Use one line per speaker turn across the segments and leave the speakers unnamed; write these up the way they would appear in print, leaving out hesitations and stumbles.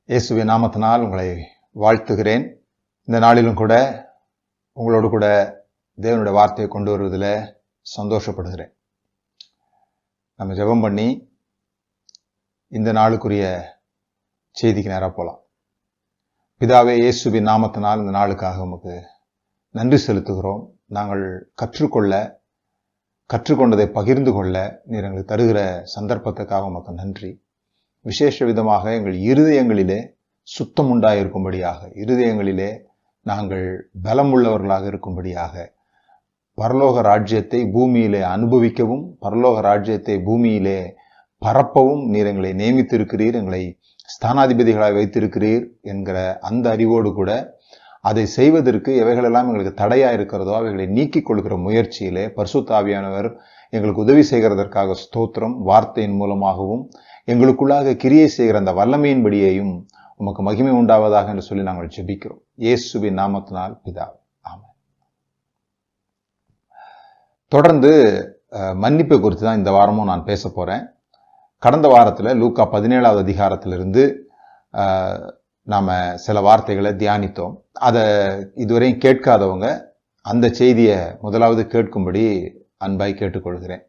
இயேசுவின் நாமத்தினால் உங்களை வாழ்த்துகிறேன். இந்த நாளிலும் கூட உங்களோடு கூட தேவனுடைய வார்த்தையை கொண்டு வருவதில் சந்தோஷப்படுகிறேன். நம்ம ஜெபம் பண்ணி இந்த நாளுக்குரிய செய்திக்கு நேராக போகலாம். பிதாவே, இயேசுவின் நாமத்தினால் இந்த நாளுக்காக உமக்கு நன்றி செலுத்துகிறோம். நாங்கள் கற்றுக்கொண்டதை பகிர்ந்து கொள்ள நீர் எங்களுக்கு தருகிற சந்தர்ப்பத்துக்காக உமக்கு நன்றி. விசேஷ விதமாக எங்கள் இருதயங்களிலே சுத்தம் உண்டாயிருக்கும்படியாக, இருதயங்களிலே நாங்கள் பலமுள்ளவர்களாக இருக்கும்படியாக, பரலோக ராஜ்யத்தை பூமியிலே அனுபவிக்கவும் பரலோக ராஜ்யத்தை பூமியிலே பரப்பவும் நீர் எங்களை நியமித்திருக்கிறீர், எங்களை ஸ்தானாதிபதிகளாக வைத்திருக்கிறீர் என்கிற அந்த அறிவோடு கூட அதை செய்வதற்கு எவைகளெல்லாம் எங்களுக்கு தடையா இருக்கிறதோ அவைகளை நீக்கிக் கொள்கிற முயற்சியிலே பரிசுத்த ஆவியானவர் எங்களுக்கு உதவி செய்கிறதற்காக ஸ்தோத்திரம். வார்த்தையின் மூலமாகவும் எங்களுக்குள்ளாக கிரியை செய்கிற அந்த வல்லமையின்படியையும் உமக்கு மகிமை உண்டாவதாக என்று சொல்லி நாங்கள் ஜெபிக்கிறோம். இயேசுவின் நாமத்தினால் பிதாவே, ஆமென். தொடர்ந்து மன்னிப்பை குறித்து தான் இந்த வாரமும் நான் பேச போறேன். கடந்த வாரத்தில் லூக்கா 17வது அதிகாரத்திலிருந்து நாம சில வார்த்தைகளை தியானித்தோம். அதை இதுவரையும் கேட்காதவங்க அந்த செய்தியை முதலாவது கேட்கும்படி அன்பாய் கேட்டுக்கொள்கிறேன்.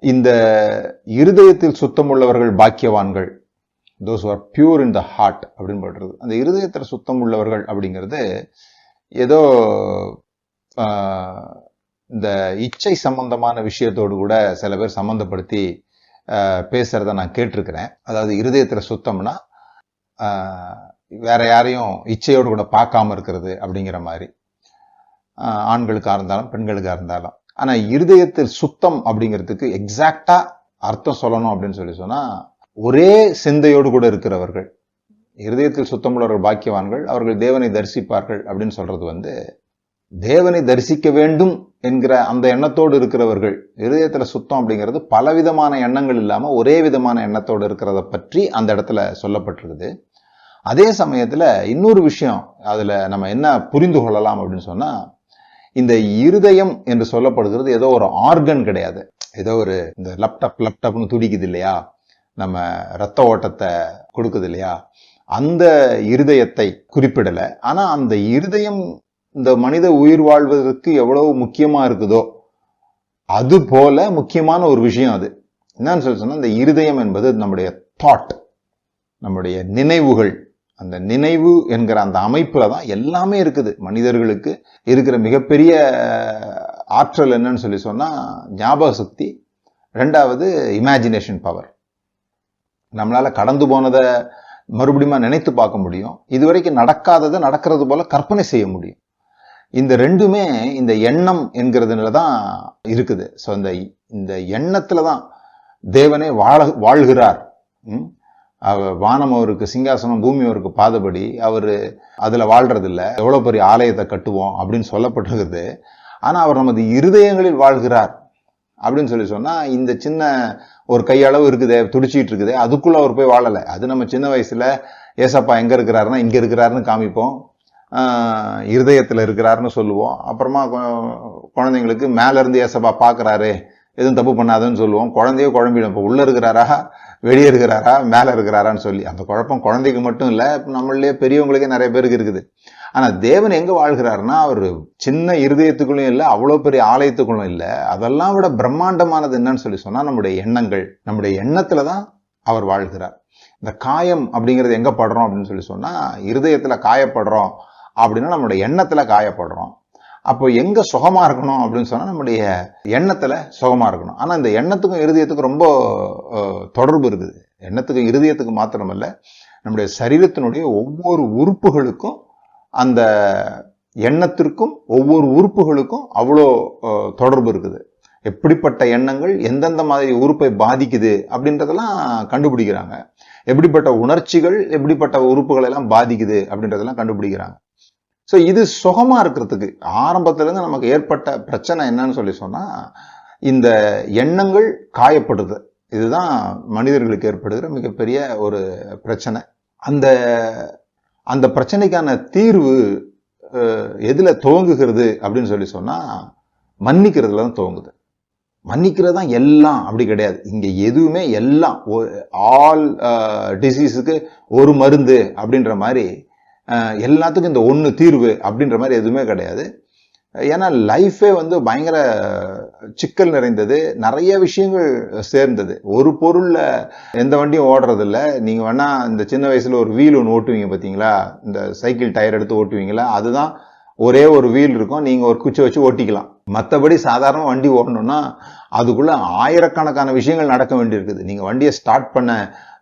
இந்த இருதயத்தில் சுத்தமுள்ளவர்கள் பாக்கியவான்கள், those who are pure in the heart அப்படின்னு போடுறது. அந்த இருதயத்தில் சுத்தம் உள்ளவர்கள் அப்படிங்கிறது ஏதோ இந்த இச்சை சம்பந்தமான விஷயத்தோடு கூட சில பேர் சம்பந்தப்படுத்தி பேசுறத நான் கேட்டிருக்கிறேன். அதாவது இருதயத்துல சுத்தம்னா வேற யாரையும் இச்சையோடு கூட பார்க்காம இருக்கிறது அப்படிங்கிற மாதிரி, ஆண்களுக்கா இருந்தாலும் பெண்களுக்கா இருந்தாலும். ஆனா இருதயத்தில் சுத்தம் அப்படிங்கிறதுக்கு எக்ஸாக்டா அர்த்தம் சொல்லணும் அப்படின்னு சொன்னா, ஒரே சிந்தையோடு கூட இருக்கிறவர்கள், இருதயத்தில் சுத்தமுள்ளவர்கள் பாக்கியவான்கள், அவர்கள் தேவனை தரிசிப்பார்கள் அப்படின்னு சொல்றது தேவனை தரிசிக்க வேண்டும் என்கிற அந்த எண்ணத்தோடு இருக்கிறவர்கள். இருதயத்துல சுத்தம் அப்படிங்கிறது பலவிதமான எண்ணங்கள் இல்லாம ஒரே விதமான எண்ணத்தோடு இருக்கிறத பற்றி அந்த இடத்துல சொல்லப்பட்டிருக்குது. அதே சமயத்துல இன்னொரு விஷயம் அதுல நம்ம என்ன புரிந்து கொள்ளலாம் அப்படின்னு சொன்னா, இந்த இருதயம் என்று சொல்லப்படுகிறது ஏதோ ஒரு ஆர்கன் கிடையாது. ஏதோ ஒரு இந்த லேப்டாப்னு துடிக்குது இல்லையா, நம்ம ரத்த ஓட்டத்தை கொடுக்குது இல்லையா, அந்த இருதயத்தை குறிப்பிடல. ஆனா அந்த இருதயம் இந்த மனித உயிர் வாழ்வதற்கு எவ்வளவு முக்கியமா இருக்குதோ அது போல முக்கியமான ஒரு விஷயம். அது என்னன்னு சொல்லி சொன்னா, இந்த இருதயம் என்பது நம்முடைய தாட், நம்முடைய நினைவுகள். அந்த நினைவு என்கிற அந்த அமைப்புல தான் எல்லாமே இருக்குது. மனிதர்களுக்கு இருக்கிற மிகப்பெரிய ஆற்றல் என்னன்னு சொல்லி சொன்னா ஞாபக சக்தி, ரெண்டாவது இமேஜினேஷன் பவர். நம்மளால கடந்து போனதை மறுபடியும் நினைத்து பார்க்க முடியும், இதுவரைக்கும் நடக்காததை நடக்கிறது போல கற்பனை செய்ய முடியும். இந்த ரெண்டுமே இந்த எண்ணம் என்கிறதுல தான் இருக்குது. ஸோ இந்த எண்ணத்துல தான் தேவனே வாழ்கிறார். வானம் அவருக்கு சிங்காசனம், பூமி அவருக்கு பாதபடி. அவரு அதுல வாழ்றது இல்ல, எவ்வளவு பெரிய ஆலயத்தை கட்டுவோம் அப்படின்னு சொல்லப்பட்டிருக்குது. ஆனா அவர் நமது இருதயங்களில் வாழ்கிறார் அப்படின்னு சொல்லி சொன்னா, இந்த சின்ன ஒரு கையளவு இருக்குதே, துடிச்சிட்டு இருக்குதே, அதுக்குள்ள அவர் போய் வாழலை. அது நம்ம சின்ன வயசுல ஏசப்பா எங்க இருக்கிறாருன்னா இங்க இருக்கிறாருன்னு காமிப்போம், இருதயத்துல இருக்கிறாருன்னு சொல்லுவோம். அப்புறமா குழந்தைங்களுக்கு மேல இருந்து ஏசப்பா பாக்குறாரு, எதுவும் தப்பு பண்ணாதுன்னு சொல்லுவோம். குழந்தையோ குழம்பிடும், இப்ப உள்ள இருக்கிறாரா வெளியே இருக்கிறாரா மேல இருக்கிறாரான்னு சொல்லி. அந்த குழப்பம் குழந்தைக்கு மட்டும் இல்ல, நம்மளே பெரியவங்களுக்கே நிறைய பேருக்கு இருக்குது. ஆனா தேவன் எங்க வாழ்கிறாருன்னா, அவர் சின்ன இருதயத்துக்குள்ளும் இல்ல, அவ்வளவு பெரிய ஆலயத்துக்குள்ளும் இல்ல. அதெல்லாம் விட பிரம்மாண்டமானது என்னன்னு சொல்லி சொன்னா நம்முடைய எண்ணங்கள். நம்முடைய எண்ணத்துலதான் அவர் வாழ்கிறார். இந்த காயம் அப்படிங்கிறது எங்க படுறோம் அப்படின்னு சொல்லி சொன்னா, இருதயத்துல காயப்படுறோம் அப்படின்னா நம்முடைய எண்ணத்துல காயப்படுறோம். அப்போ எங்க சுகமா இருக்கணும் அப்படின்னு சொன்னா நம்முடைய எண்ணத்துல சுகமா இருக்கணும். ஆனா இந்த எண்ணத்துக்கும் இருதயத்துக்கும் ரொம்ப தொடர்பு இருக்குது. எண்ணத்துக்கும் இருதயத்துக்கும் மாத்திரமல்ல, நம்முடைய சரீரத்தினுடைய ஒவ்வொரு உறுப்புகளுக்கும், அந்த எண்ணத்திற்கும் ஒவ்வொரு உறுப்புகளுக்கும் அவ்வளோ தொடர்பு இருக்குது. எப்படிப்பட்ட எண்ணங்கள் எந்தெந்த மாதிரி உறுப்பை பாதிக்குது அப்படின்றதெல்லாம் கண்டுபிடிக்கிறாங்க. எப்படிப்பட்ட உணர்ச்சிகள் எப்படிப்பட்ட உறுப்புகளை எல்லாம் பாதிக்குது அப்படின்றதெல்லாம் கண்டுபிடிக்கிறாங்க. ஸோ இது சுகமா இருக்கிறதுக்கு ஆரம்பத்துல இருந்து நமக்கு ஏற்பட்ட பிரச்சனை என்னன்னு சொல்லி சொன்னா, இந்த எண்ணங்கள் காயப்படுது. இதுதான் மனிதர்களுக்கு ஏற்படுகிற மிகப்பெரிய ஒரு பிரச்சனை. அந்த பிரச்சனைக்கான தீர்வு எதுல துவங்குகிறது அப்படின்னு சொல்லி சொன்னா, மன்னிக்கிறதுல தான் துவங்குது. மன்னிக்கிறது தான் எல்லாம் அப்படி கிடையாது. இங்க எதுவுமே எல்லாம் ஆல் டிசீஸுக்கு ஒரு மருந்து அப்படின்ற மாதிரி, எல்லாத்துக்கும் இந்த ஒன்று தீர்வு அப்படின்ற மாதிரி எதுவுமே கிடையாது. ஏன்னா லைஃபே வந்து பயங்கர சிக்கல் நிறைந்தது, நிறைய விஷயங்கள் சேர்ந்தது. ஒரு பொருள்ல எந்த வண்டியும் ஓடுறது இல்லை. நீங்க வேணா இந்த சின்ன வயசுல ஒரு வீல் ஒன்று ஓட்டுவீங்க பார்த்தீங்களா, இந்த சைக்கிள் டயர் எடுத்து ஓட்டுவீங்களா, அதுதான் ஒரே ஒரு வீல் இருக்கும், நீங்க ஒரு குச்சி வச்சு ஓட்டிக்கலாம். மற்றபடி சாதாரண வண்டி ஓடணும்னா அதுக்குள்ள ஆயிரக்கணக்கான விஷயங்கள் நடக்க வேண்டியிருக்குது. நீங்க வண்டியை ஸ்டார்ட் பண்ண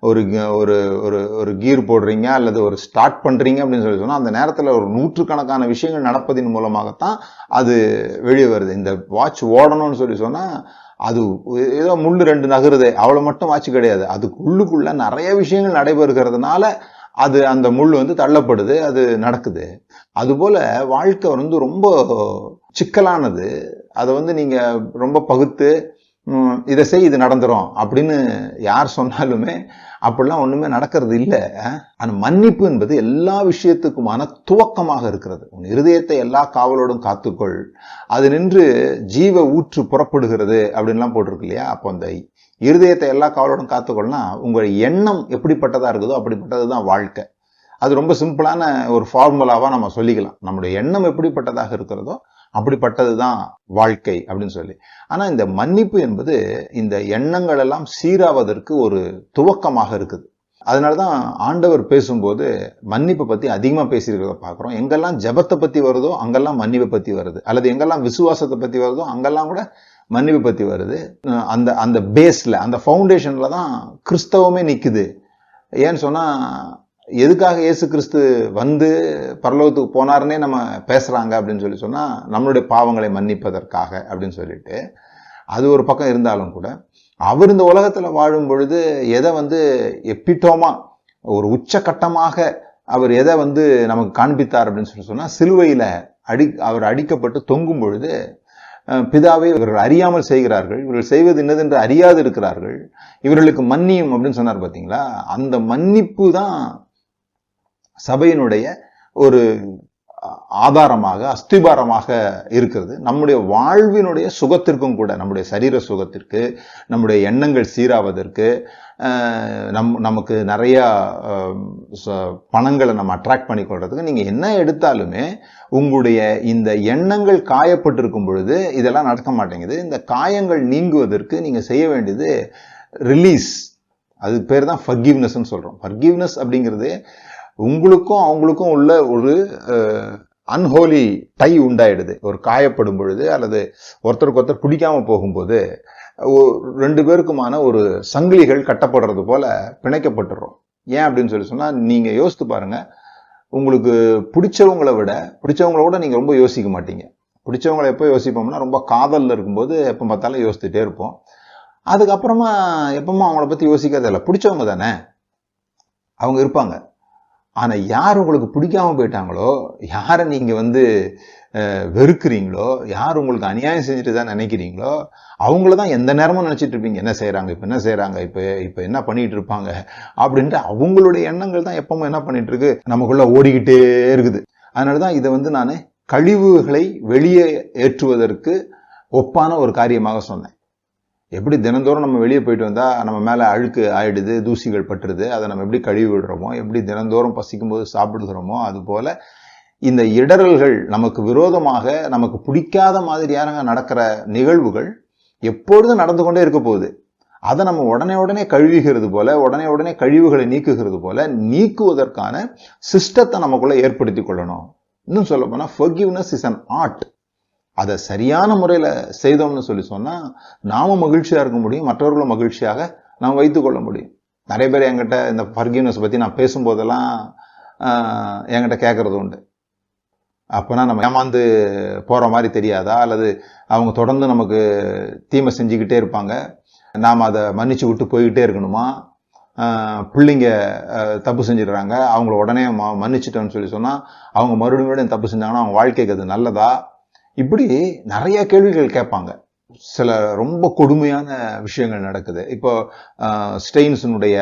ஒரு ஒரு ஒரு ஒரு கீர் போடுறீங்க அல்லது ஒரு ஸ்டார்ட் பண்றீங்க அப்படின்னு சொல்லி சொன்னா அந்த நேரத்தில் ஒரு நூற்றுக்கணக்கான விஷயங்கள் நடப்பதின் மூலமாகத்தான் அது வெளியே வருது. இந்த வாட்ச் ஓடணும்னு சொல்லி சொன்னா அது ஏதோ முள்ளு 2 நகருது அவ்வளவு மட்டும் வாட்ச் கிடையாது. அதுக்கு உள்ளுக்குள்ள நிறைய விஷயங்கள் நடைபெறுகிறதுனால அது அந்த முள் வந்து தள்ளப்படுது, அது நடக்குது. அதுபோல வாழ்க்கை வந்து ரொம்ப சிக்கலானது. அதை வந்து நீங்க ரொம்ப பகுத்து இதை செய் இது நடந்துரும் அப்படின்னு யார் சொன்னாலுமே அப்படிலாம் ஒண்ணுமே நடக்கிறது இல்லை. ஆனா மன்னிப்பு என்பது எல்லா விஷயத்துக்குமான துவக்கமாக இருக்கிறது. உன் இருதயத்தை எல்லா காவலோடும் காத்துக்கொள், அது நின்று ஜீவ ஊற்று புறப்படுகிறது அப்படின்லாம் போட்டிருக்கு இல்லையா. அப்போ அந்த இருதயத்தை எல்லா காவலோடும் காத்துக்கொள்ளனா உங்கள் எண்ணம் எப்படிப்பட்டதா இருக்குதோ அப்படிப்பட்டதுதான் வாழ்க்கை. அது ரொம்ப சிம்பிளான ஒரு ஃபார்முலாவா நம்ம சொல்லிக்கலாம். நம்முடைய எண்ணம் எப்படிப்பட்டதாக இருக்கிறதோ அப்படிப்பட்டதுதான் வாழ்க்கை அப்படின்னு சொல்லி. ஆனா இந்த மன்னிப்பு என்பது இந்த எண்ணங்கள் எல்லாம் சீராவதற்கு ஒரு துவக்கமாக இருக்குது. அதனாலதான் ஆண்டவர் பேசும்போது மன்னிப்பை பத்தி அதிகமா பேசியிருக்கிறத பாக்குறோம். எங்கெல்லாம் ஜெபத்தை பத்தி வருதோ அங்கெல்லாம் மன்னிப்பை பத்தி வருது, அல்லது எங்கெல்லாம் விசுவாசத்தை பத்தி வருதோ அங்கெல்லாம் கூட மன்னிப்பை பத்தி வருது. அந்த அந்த பேஸ்ல, அந்த ஃபவுண்டேஷன்ல தான் கிறிஸ்தவமே நிக்குது. ஏன்னு சொன்னா எதுக்காக இயேசு கிறிஸ்து வந்து பரலோகத்துக்கு போனாருன்னே நம்ம பேசுறாங்க அப்படின்னு சொல்லி சொன்னா நம்மளுடைய பாவங்களை மன்னிப்பதற்காக அப்படின்னு சொல்லிட்டு, அது ஒரு பக்கம் இருந்தாலும் கூட அவர் இந்த உலகத்துல வாழும் பொழுது எதை வந்து எப்பிட்டோமா ஒரு உச்சகட்டமாக அவர் எதை வந்து நமக்கு காண்பித்தார் அப்படின்னு சொல்லி சொன்னா, சிலுவையில அவர் அடிக்கப்பட்டு தொங்கும் பொழுது பிதாவை இவர்கள் அறியாமல் செய்கிறார்கள், இவர்கள் செய்வது என்னதென்று அறியாது இருக்கிறார்கள், இவர்களுக்கு மன்னியும் அப்படின்னு சொன்னார் பாத்தீங்களா. அந்த மன்னிப்பு தான் சபையினுடைய ஒரு ஆதாரமாக அஸ்திபாரமாக இருக்கிறது. நம்முடைய வாழ்வினுடைய சுகத்திற்கும் கூட, நம்முடைய சரீர சுகத்திற்கு, நம்முடைய எண்ணங்கள் சீராவதற்கு, நமக்கு நிறைய பணங்களை நம்ம அட்ராக்ட் பண்ணி கொள்றதுக்கு, நீங்க என்ன எடுத்தாலுமே உங்களுடைய இந்த எண்ணங்கள் காயப்பட்டிருக்கும் பொழுது இதெல்லாம் நடக்க மாட்டேங்குது. இந்த காயங்கள் நீங்குவதற்கு நீங்க செய்ய வேண்டியது ரிலீஸ். அது பேர் தான் ஃபர்கிவ்னஸ்ன்னு சொல்றோம். ஃபர்கிவ்னஸ் அப்படிங்கிறது உங்களுக்கும் அவங்களுக்கும் உள்ள ஒரு அன்ஹோலி டை உண்டாயிடுது. ஒரு காயப்படும் பொழுது அல்லது ஒருத்தருக்கு ஒருத்தர் பிடிக்காம போகும்போது 2 பேருக்குமான ஒரு சங்கிலிகள் கட்டப்படுறது போல பிணைக்கப்பட்டுறோம். ஏன் அப்படின்னு சொல்லி சொன்னா, நீங்க யோசித்து பாருங்க, உங்களுக்கு பிடிச்சவங்களோட நீங்க ரொம்ப யோசிக்க மாட்டீங்க. பிடிச்சவங்களை எப்போ யோசிப்போம்னா ரொம்ப காதல்ல இருக்கும்போது எப்போ பார்த்தாலும் யோசிச்சுட்டே இருப்போம். அதுக்கப்புறமா எப்பவுமே அவங்கள பத்தி யோசிக்கிறதே இல்லை. பிடிச்சவங்க தானே அவங்க இருப்பாங்க. ஆனா யார் உங்களுக்கு பிடிக்காம போயிட்டாங்களோ, யாரை நீங்க வந்து வெறுக்கிறீங்களோ, யார் உங்களுக்கு அநியாயம் செஞ்சுட்டு தான் நினைக்கிறீங்களோ அவங்களதான் எந்த நேரமும் நினைச்சிட்டு இருப்பீங்க. என்ன செய்யறாங்க, இப்ப என்ன செய்யறாங்க, இப்ப என்ன பண்ணிட்டு இருப்பாங்க அப்படின்ட்டு அவங்களுடைய எண்ணங்கள் தான் எப்பவும் என்ன பண்ணிட்டு இருக்கு, நமக்குள்ள ஓடிக்கிட்டே இருக்குது. அதனாலதான் இதை வந்து நான் கழிவுகளை வெளியே ஏற்றுவதற்கு ஒப்பான ஒரு காரியமாக சொன்னேன். எப்படி தினந்தோறும் நம்ம வெளியே போயிட்டு வந்தா நம்ம மேல அழுக்கு ஆயிடுது, தூசிகள் பட்டுருது, அதை நம்ம எப்படி கழுவி விடுறோமோ, எப்படி தினந்தோறும் பசிக்கும் போது சாப்பிடுகிறோமோ, அது போல இந்த இடரல்கள் நமக்கு விரோதமாக நமக்கு பிடிக்காத மாதிரியான நடக்கிற நிகழ்வுகள் எப்பொழுதும் நடந்து கொண்டே இருக்க போகுது. அதை நம்ம உடனே கழுவுகிறது போல, உடனே கழிவுகளை நீக்குகிறது போல நீக்குவதற்கான சிஸ்டத்தை நமக்குள்ள ஏற்படுத்தி கொள்ளணும். இன்னும் சொல்ல போனா forgiveness is an art. அதை சரியான முறையில செய்தோம்னு சொல்லி சொன்னா நாம மகிழ்ச்சியா இருக்க முடியும், மற்றவர்களும் மகிழ்ச்சியாக நாம் வைத்துக் கொள்ள முடியும். நிறைய பேர் என்கிட்ட இந்த forgiveness பத்தி நான் பேசும்போதெல்லாம் என்கிட்ட கேட்கறது உண்டு. அப்பனா நம்ம ஏமாந்து போற மாதிரி தெரியாதா, அல்லது அவங்க தொடர்ந்து நமக்கு தீமை செஞ்சுக்கிட்டே இருப்பாங்க, நாம் அதை மன்னிச்சு விட்டு போய்கிட்டே இருக்கணுமா, பிள்ளைங்க தப்பு செஞ்சிடறாங்க அவங்கள உடனே மன்னிச்சிட்டோன்னு சொல்லி சொன்னா அவங்க மறுபடியும் தப்பு செஞ்சாங்கன்னா அவங்க வாழ்க்கைக்கு அது நல்லதா, இப்படி நிறைய கேள்விகள் கேட்பாங்க. சில ரொம்ப கொடுமையான விஷயங்கள் நடக்குது. இப்போ ஸ்டெயின்ஸினுடைய,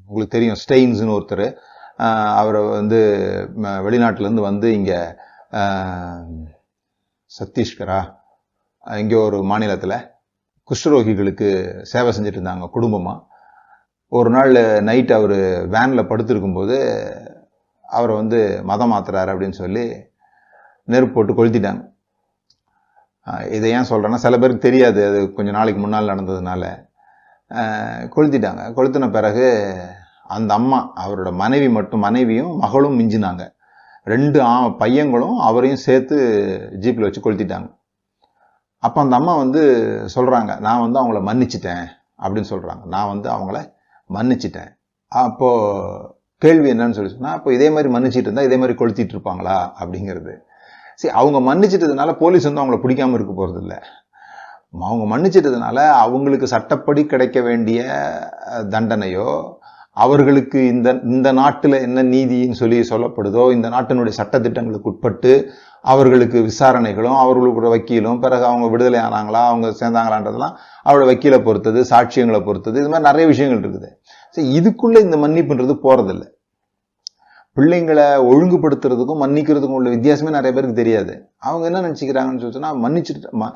உங்களுக்கு தெரியும் ஸ்டெயின்ஸ்னு ஒருத்தர், அவர் வந்து வெளிநாட்டுல இருந்து வந்து இங்க சத்தீஸ்கரா இங்க ஒரு மாநிலத்துல குஷ்டரோகிகளுக்கு சேவை செஞ்சுட்டு இருந்தாங்க குடும்பமாக. ஒரு நாள் நைட் அவர் வேனில் படுத்திருக்கும்போது அவரை வந்து மதம் மாத்துறாரு அப்படின்னு சொல்லி நெருப்பு போட்டு கொளுத்திட்டாங்க. இதை ஏன் சொல்கிறேன்னா, சில பேருக்கு தெரியாது, அது கொஞ்சம் நாளைக்கு முன்னால் நடந்ததுனால. கொளுத்திட்டாங்க. கொளுத்தின பிறகு அந்த அம்மா, அவரோட மனைவியும் மகளும் மிஞ்சினாங்க. 2 பையங்களும் அவரையும் சேர்த்து ஜீப்பில் வச்சு கொளுத்திட்டாங்க. அப்போ அந்த அம்மா வந்து சொல்கிறாங்க, நான் வந்து அவங்கள மன்னிச்சிட்டேன் அப்படின்னு சொல்கிறாங்க. நான் வந்து அவங்கள மன்னிச்சிட்டேன். அப்போது கேள்வி என்னன்னு சொல்லி சொன்னால், அப்போ இதே மாதிரி மன்னிச்சிட்டு இருந்தால் இதே மாதிரி கொளுத்திட்டு இருப்பாங்களா அப்படிங்கிறது. சரி, அவங்க மன்னிச்சிட்டதுனால போலீஸ் வந்து அவங்கள பிடிக்காம இருக்க போகிறது இல்லை. அவங்க மன்னிச்சிட்டதுனால அவங்களுக்கு சட்டப்படி கிடைக்க வேண்டிய தண்டனையோ, அவர்களுக்கு இந்த நாட்டில் என்ன நீதின்னு சொல்லி சொல்லப்படுதோ, இந்த நாட்டினுடைய சட்டத்திட்டங்களுக்கு உட்பட்டு அவர்களுக்கு விசாரணைகளும், அவர்களுக்கு வக்கீலும், பிறகு அவங்க விடுதலை ஆனாங்களா, அவங்க சேர்ந்தாங்களான்றதெல்லாம் அவரோட வக்கீலை பொறுத்தது, சாட்சியங்களை பொறுத்தது, இது மாதிரி நிறைய விஷயங்கள் இருக்குது. சரி, இதுக்குள்ள இந்த மன்னிப்புன்றது போறதில்லை. பிள்ளைங்களை ஒழுங்குபடுத்துறதுக்கும் மன்னிக்கிறதுக்கும் உள்ள வித்தியாசமே நிறைய பேருக்கு தெரியாது. அவங்க என்ன நினைச்சுக்கிறாங்கன்னு சொன்னா, மன்னிச்சுட்டு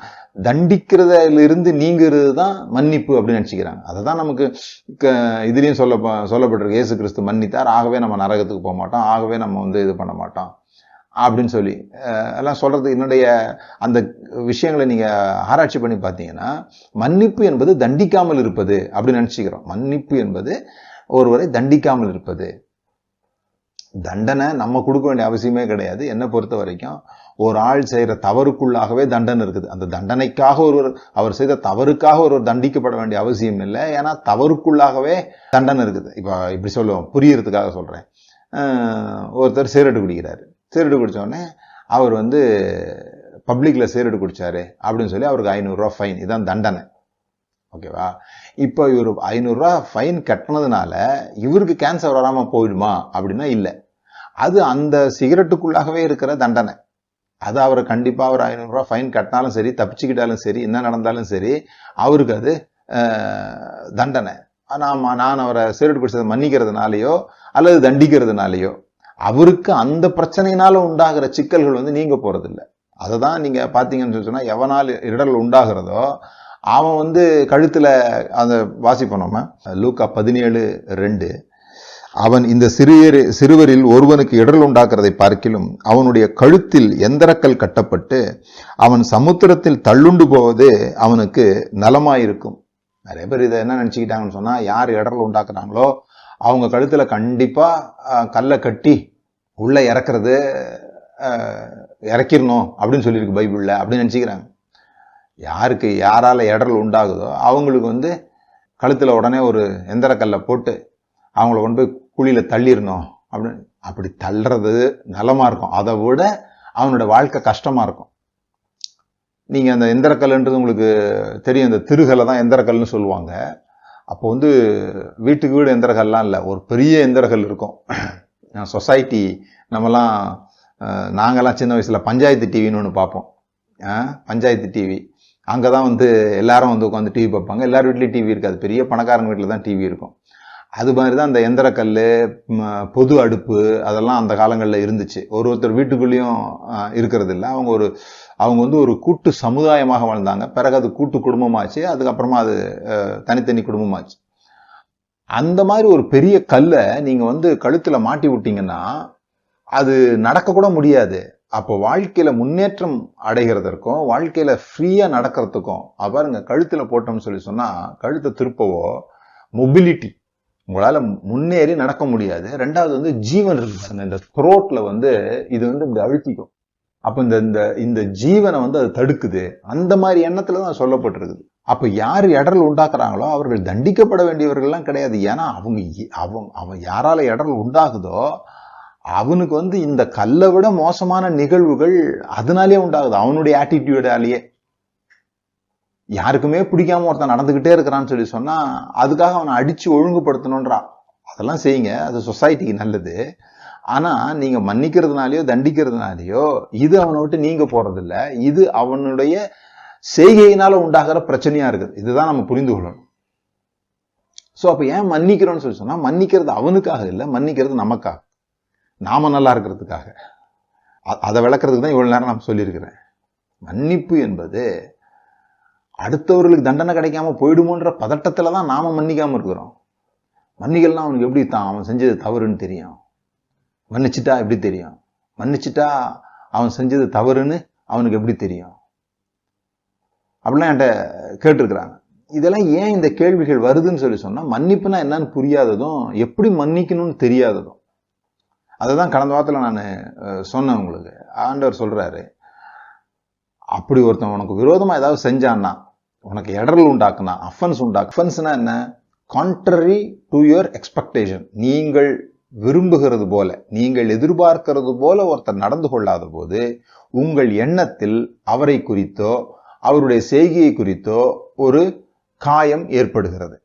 தண்டிக்கிறதுல இருந்து நீங்கிறது தான் மன்னிப்பு அப்படின்னு நினைச்சுக்கிறாங்க. அதை தான் நமக்கு இதுலயும் சொல்லப்பட்டிருக்கு, இயேசு கிறிஸ்து மன்னித்தார், ஆகவே நம்ம நரகத்துக்கு போக மாட்டோம், ஆகவே நம்ம வந்து இது பண்ண மாட்டோம் அப்படின்னு சொல்லி எல்லாம் சொல்றது. என்னுடைய அந்த விஷயங்களை நீங்க ஆராய்ச்சி பண்ணி பார்த்தீங்கன்னா, மன்னிப்பு என்பது தண்டிக்காமல் இருப்பது அப்படின்னு நினைச்சுக்கிறோம். மன்னிப்பு என்பது ஒருவரை தண்டிக்காமல் இருப்பது. தண்டனை நம்ம கொடுக்க வேண்டிய அவசியமே கிடையாது. என்னை பொறுத்த வரைக்கும் ஒரு ஆள் செய்யற தவறுக்குள்ளாகவே தண்டனை இருக்குது. அந்த தண்டனைக்காக அவர் செய்த தவறுக்காக ஒருவர் தண்டிக்கப்பட வேண்டிய அவசியம் இல்லை. ஏன்னா தவறுக்குள்ளாகவே தண்டனை இருக்குது. இப்போ இப்படி சொல்லுவோம், புரியறதுக்காக சொல்றேன். ஒருத்தர் சிகரெட்டு குடிக்கிறாரு. சிகரெட்டு குடிச்ச உடனே அவர் வந்து பப்ளிக்ல சிகரெட்டு குடிச்சாரு அப்படின்னு சொல்லி அவருக்கு 500 ரூபா ஃபைன். இதான் தண்டனை. ஓகேவா? இப்போ இவர் 500 ரூபா ஃபைன் கட்டினதுனால இவருக்கு கேன்சர் வராம போயிடுமா அப்படின்னா இல்லை. அது அந்த சிகரெட்டுக்குள்ளாகவே இருக்கிற தண்டனை. அது அவர் கண்டிப்பா அவர் 500 ரூபா ஃபைன் கட்டினாலும் சரி, தப்பிச்சுக்கிட்டாலும் சரி, என்ன நடந்தாலும் சரி, அவருக்கு அது தண்டனை. நான் அவரை சிகரெட் குடிச்சதை மன்னிக்கிறதுனாலயோ அல்லது தண்டிக்கிறதுனாலயோ அவருக்கு அந்த பிரச்சனையினால உண்டாகிற சிக்கல்கள் வந்து நீங்க போறதில்லை. அதை தான் நீங்க பாத்தீங்கன்னு சொன்னா, எவனால் இடர்கள் உண்டாகிறதோ அவன் வந்து கழுத்துல அந்த வாசிப்போம் நம்ம லூக்கா 17:2, அவன் இந்த சிறுவரில் ஒருவனுக்கு இடர்கள் உண்டாக்குறதை பார்க்கிலும் அவனுடைய கழுத்தில் எந்திரக்கல் கட்டப்பட்டு அவன் சமுத்திரத்தில் தள்ளுண்டு போவதே அவனுக்கு நலமாயிருக்கும். நிறைய பேர் இதை என்ன நினைச்சுக்கிட்டாங்கன்னு சொன்னா, யார் இடர்கள் உண்டாக்குறாங்களோ அவங்க கழுத்துல கண்டிப்பா கல்லை கட்டி உள்ள இறக்கிடணும் அப்படின்னு சொல்லியிருக்கு பைபிள்ல அப்படின்னு நினைச்சுக்கிறாங்க. யாரால இடர்கள் உண்டாகுதோ அவங்களுக்கு வந்து கழுத்துல உடனே ஒரு எந்திரக்கல்லை போட்டு அவங்கள கொண்டு போய் குழியில தள்ளிடணும் அப்படின்னு. அப்படி தள்ளுறது நலமா இருக்கும், அதை விட அவனோட வாழ்க்கை கஷ்டமா இருக்கும். நீங்க அந்த எந்திரக்கல்ன்றது உங்களுக்கு தெரியும், இந்த திருகலை தான் எந்திரக்கல்னு சொல்லுவாங்க. அப்போ வந்து வீட்டுக்கு வீடு எந்திரக்கல்லாம் இல்லை, ஒரு பெரிய எந்திரக்கல் இருக்கும். சொசைட்டி நம்மலாம் நாங்கெல்லாம் சின்ன வயசுல பஞ்சாயத்து டிவின்னு ஒன்று பார்ப்போம். பஞ்சாயத்து டிவி, அங்கதான் வந்து எல்லாரும் வந்து உட்காந்து டிவி பார்ப்பாங்க. எல்லார் வீட்லயும் டிவி இருக்காது, பெரிய பணக்காரங்க வீட்டில் தான் டிவி இருக்கும். அது மாதிரி தான் அந்த எந்திரக்கல், பொது அடுப்பு, அதெல்லாம் அந்த காலங்களில் இருந்துச்சு. ஒருத்தர் வீட்டுக்குள்ளேயும் இருக்கிறது இல்லை. அவங்க வந்து ஒரு கூட்டு சமுதாயமாக வாழ்ந்தாங்க. பிறகு அது கூட்டு குடும்பமாச்சு, அதுக்கப்புறமா அது தனித்தனி குடும்பமாச்சு. அந்த மாதிரி ஒரு பெரிய கல்லை நீங்க வந்து கழுத்துல மாட்டி விட்டீங்கன்னா அது நடக்க கூட முடியாது. அப்போ வாழ்க்கையில முன்னேற்றம் அடைகிறதற்கும் வாழ்க்கையில ஃப்ரீயா நடக்கிறதுக்கும் பாருங்க, கழுத்துல போட்டோம்னு சொல்லி சொன்னா கழுத்தை திருப்பவோ மொபிலிட்டி, உங்களால முன்னேறி நடக்க முடியாது. ரெண்டாவது வந்து ஜீவன் இருக்கு, இந்த த்ரோட்ல வந்து இது வந்து இப்படி அழுத்திக்கும். அப்ப இந்த ஜீவனை வந்து அது தடுக்குது. அந்த மாதிரி எண்ணத்துலதான் சொல்லப்பட்டிருக்குது. அப்ப யார் இடர்கள் உண்டாக்குறாங்களோ அவர்கள் தண்டிக்கப்பட வேண்டியவர்கள்லாம் கிடையாது. ஏன்னா அவன் யாரால இடர்கள் உண்டாகுதோ அவனுக்கு வந்து இந்த கல்லை விட மோசமான நிகழ்வுகள் அதனாலே உண்டாகுது, அவனுடைய ஆட்டிடியூடாலேயே. யாருக்குமே பிடிக்காம ஒருத்தன் நடந்துகிட்டே இருக்கிறான்னு சொல்லி சொன்னா அதுக்காக அவனை அடிச்சு ஒழுங்குபடுத்தணும்ன்றா. அதெல்லாம் செய்யுங்க, அது சொசைட்டிக்கு நல்லது. ஆனா நீங்க மன்னிக்கிறதுனாலயோ தண்டிக்கிறதுனாலயோ இது அவனை விட்டு நீங்க போறதில்ல, இது அவனுடைய செய்கையினால உண்டாகிற பிரச்சனையா இருக்குது. இதுதான் நம்ம புரிந்து கொள்ளணும். சோ அப்ப ஏன் மன்னிக்கிறோம்னு சொல்லி சொன்னா, மன்னிக்கிறது அவனுக்காக இல்லை, மன்னிக்கிறது நமக்காக, நாம நல்லா இருக்கிறதுக்காக. அதை விளக்குறதுக்கு தான் இவ்வளவு நேரம் நான் சொல்லியிருக்கிறேன். மன்னிப்பு என்பது அடுத்தவர்களுக்கு தண்டனை கிடைக்காம போயிடுமோன்ற பதட்டத்துல தான் நாம மன்னிக்காம இருக்கிறோம். மன்னிக்கலாம் அவனுக்கு எப்படி தான் அவன் செஞ்சது தவறுன்னு தெரியும், மன்னிச்சுட்டா எப்படி தெரியும், மன்னிச்சுட்டா அவன் செஞ்சது தவறுன்னு அவனுக்கு எப்படி தெரியும் அப்படிலாம் என்கிட்ட கேட்டிருக்கிறாங்க. இதெல்லாம் ஏன் இந்த கேள்விகள் வருதுன்னு சொல்லி சொன்னா, மன்னிப்புனா என்னன்னு புரியாததும் எப்படி மன்னிக்கணும்னு தெரியாததும். அதை தான் கடந்த வாரத்தில் நான் சொன்னேன் உங்களுக்கு. ஆண்டவர் சொல்றாரு, அப்படி ஒருத்தன் உனக்கு விரோதமா ஏதாவது செஞ்சான்னா, உனக்கு இடரல் உண்டாக்குனா, அஃபென்ஸ் உண்டாக்கு. அஃபென்ஸ்னா என்ன? Contrary to your expectation. நீங்கள் விரும்புகிறது போல, நீங்கள் எதிர்பார்க்கிறது போல ஒருத்தர் நடந்து கொள்ளாத போது உங்கள் எண்ணத்தில் அவரை குறித்தோ அவருடைய செய்கையை குறித்தோ ஒரு காயம் ஏற்படுகிறது,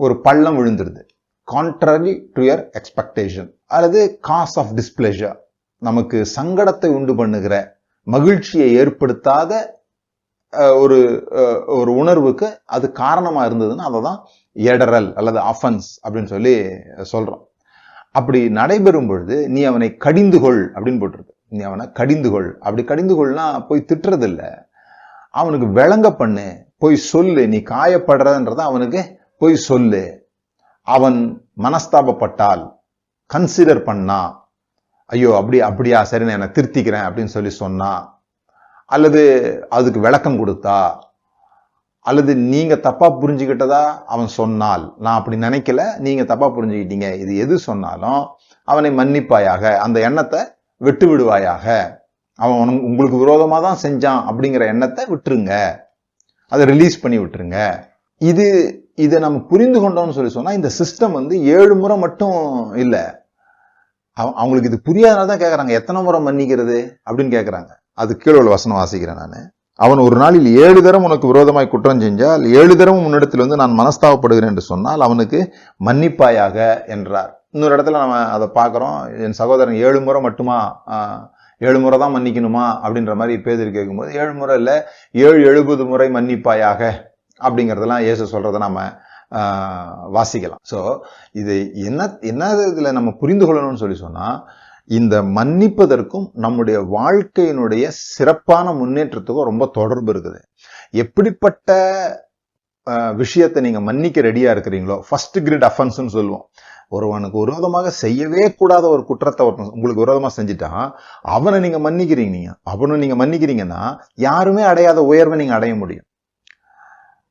ஒரு பள்ளம் விழுந்துருது. கான்ட்ரரி டு யுவர் எக்ஸ்பெக்டேஷன் அல்லது காஸ் ஆஃப் டிஸ்பிளஷர், நமக்கு சங்கடத்தை உண்டு பண்ணுகிற, மகிழ்ச்சியை ஏற்படுத்தாத ஒரு ஒரு உணர்வுக்கு அது காரணமா இருந்ததுன்னா அதை தான் எடரல் அல்லது அஃபென்ஸ் அப்படின்னு சொல்லி சொல்றோம். அப்படி நடைபெறும் பொழுது நீ அவனை கடிந்து கொள் அப்படின்னு போட்டிருக்கு. நீ அவனை கடிந்து கொள். அப்படி கடிந்து கொள்னா போய் திட்டுறது இல்லை, அவனுக்கு விளங்க பண்ணு, போய் சொல்லு. நீ காயப்படுறதுன்றத அவனுக்கு போய் சொல்லு. அவன் மனஸ்தாபப்பட்டால், கன்சிடர் பண்ணா, ஐயோ அப்படியா சரி நான் என்னை திருத்திக்கிறேன் அப்படின்னு சொல்லி சொன்னா, அல்லது அதுக்கு விளக்கம் கொடுத்தா, அல்லது நீங்க தப்பா புரிஞ்சுக்கிட்டதா அவன் சொன்னால், நான் அப்படி நினைக்கல, நீங்க தப்பா புரிஞ்சுக்கிட்டீங்க, இது எது சொன்னாலும் அவனை மன்னிப்பாயாக, அந்த எண்ணத்தை விட்டு விடுவாயாக. அவன் உங்களுக்கு விரோதமா தான் செஞ்சான் அப்படிங்கிற எண்ணத்தை விட்டுருங்க, அதை ரிலீஸ் பண்ணி விட்டுருங்க. இதை நம்ம புரிந்து கொண்டோம்னு சொல்லி சொன்னா, இந்த சிஸ்டம் 7 முறை மட்டும் இல்ல. அவங்களுக்கு இது புரியாதனால தான் கேட்கறாங்க, எத்தனை முறை மன்னிக்கிறது அப்படின்னு கேட்கறாங்க. அது கீழே உள்ள வசனம் வாசிக்கிறேன் நான். அவன் ஒரு நாளில் 7 தரம் உனக்கு விரோதமாய் குற்றம் செஞ்சால் 7 தரமும் முன்னிடத்தில் நான் மனஸ்தாபப்படுகிறேன் என்று சொன்னால் அவனுக்கு மன்னிப்பாயாக என்றார். இன்னொரு இடத்துல நம்ம அதை பார்க்கிறோம், என் சகோதரன் 7 முறை மட்டுமா, 7 முறை தான் மன்னிக்கணுமா அப்படின்ற மாதிரி பேதுரு கேட்கும்போது 7 முறை இல்லை, 770 முறை மன்னிப்பாயாக அப்படிங்கறதெல்லாம் இயேசு சொல்றதை நாம வாசிக்கலாம். சோ இது என்ன இதுல நம்ம புரிந்து கொள்ளணும்னு சொல்லி சொன்னா, இந்த மன்னிப்பதற்கும் நம்முடைய வாழ்க்கையினுடைய சிறப்பான முன்னேற்றத்துக்கும் ரொம்ப தொடர்பு இருக்குது. எப்படிப்பட்ட விஷயத்தை நீங்க மன்னிக்க ரெடியா இருக்கிறீங்களோ, ஃபர்ஸ்ட் கிரேட் அஃபென்ஸ்னு சொல்லுவோம். ஒருவனுக்கு விரோதமாக செய்யவே கூடாத ஒரு குற்றத்தை உங்களுக்கு விரோதமா செஞ்சுட்டான், அவனை நீங்க மன்னிக்கிறீங்கன்னா யாருமே அடையாத உயர்வை நீங்க அடைய முடியும்.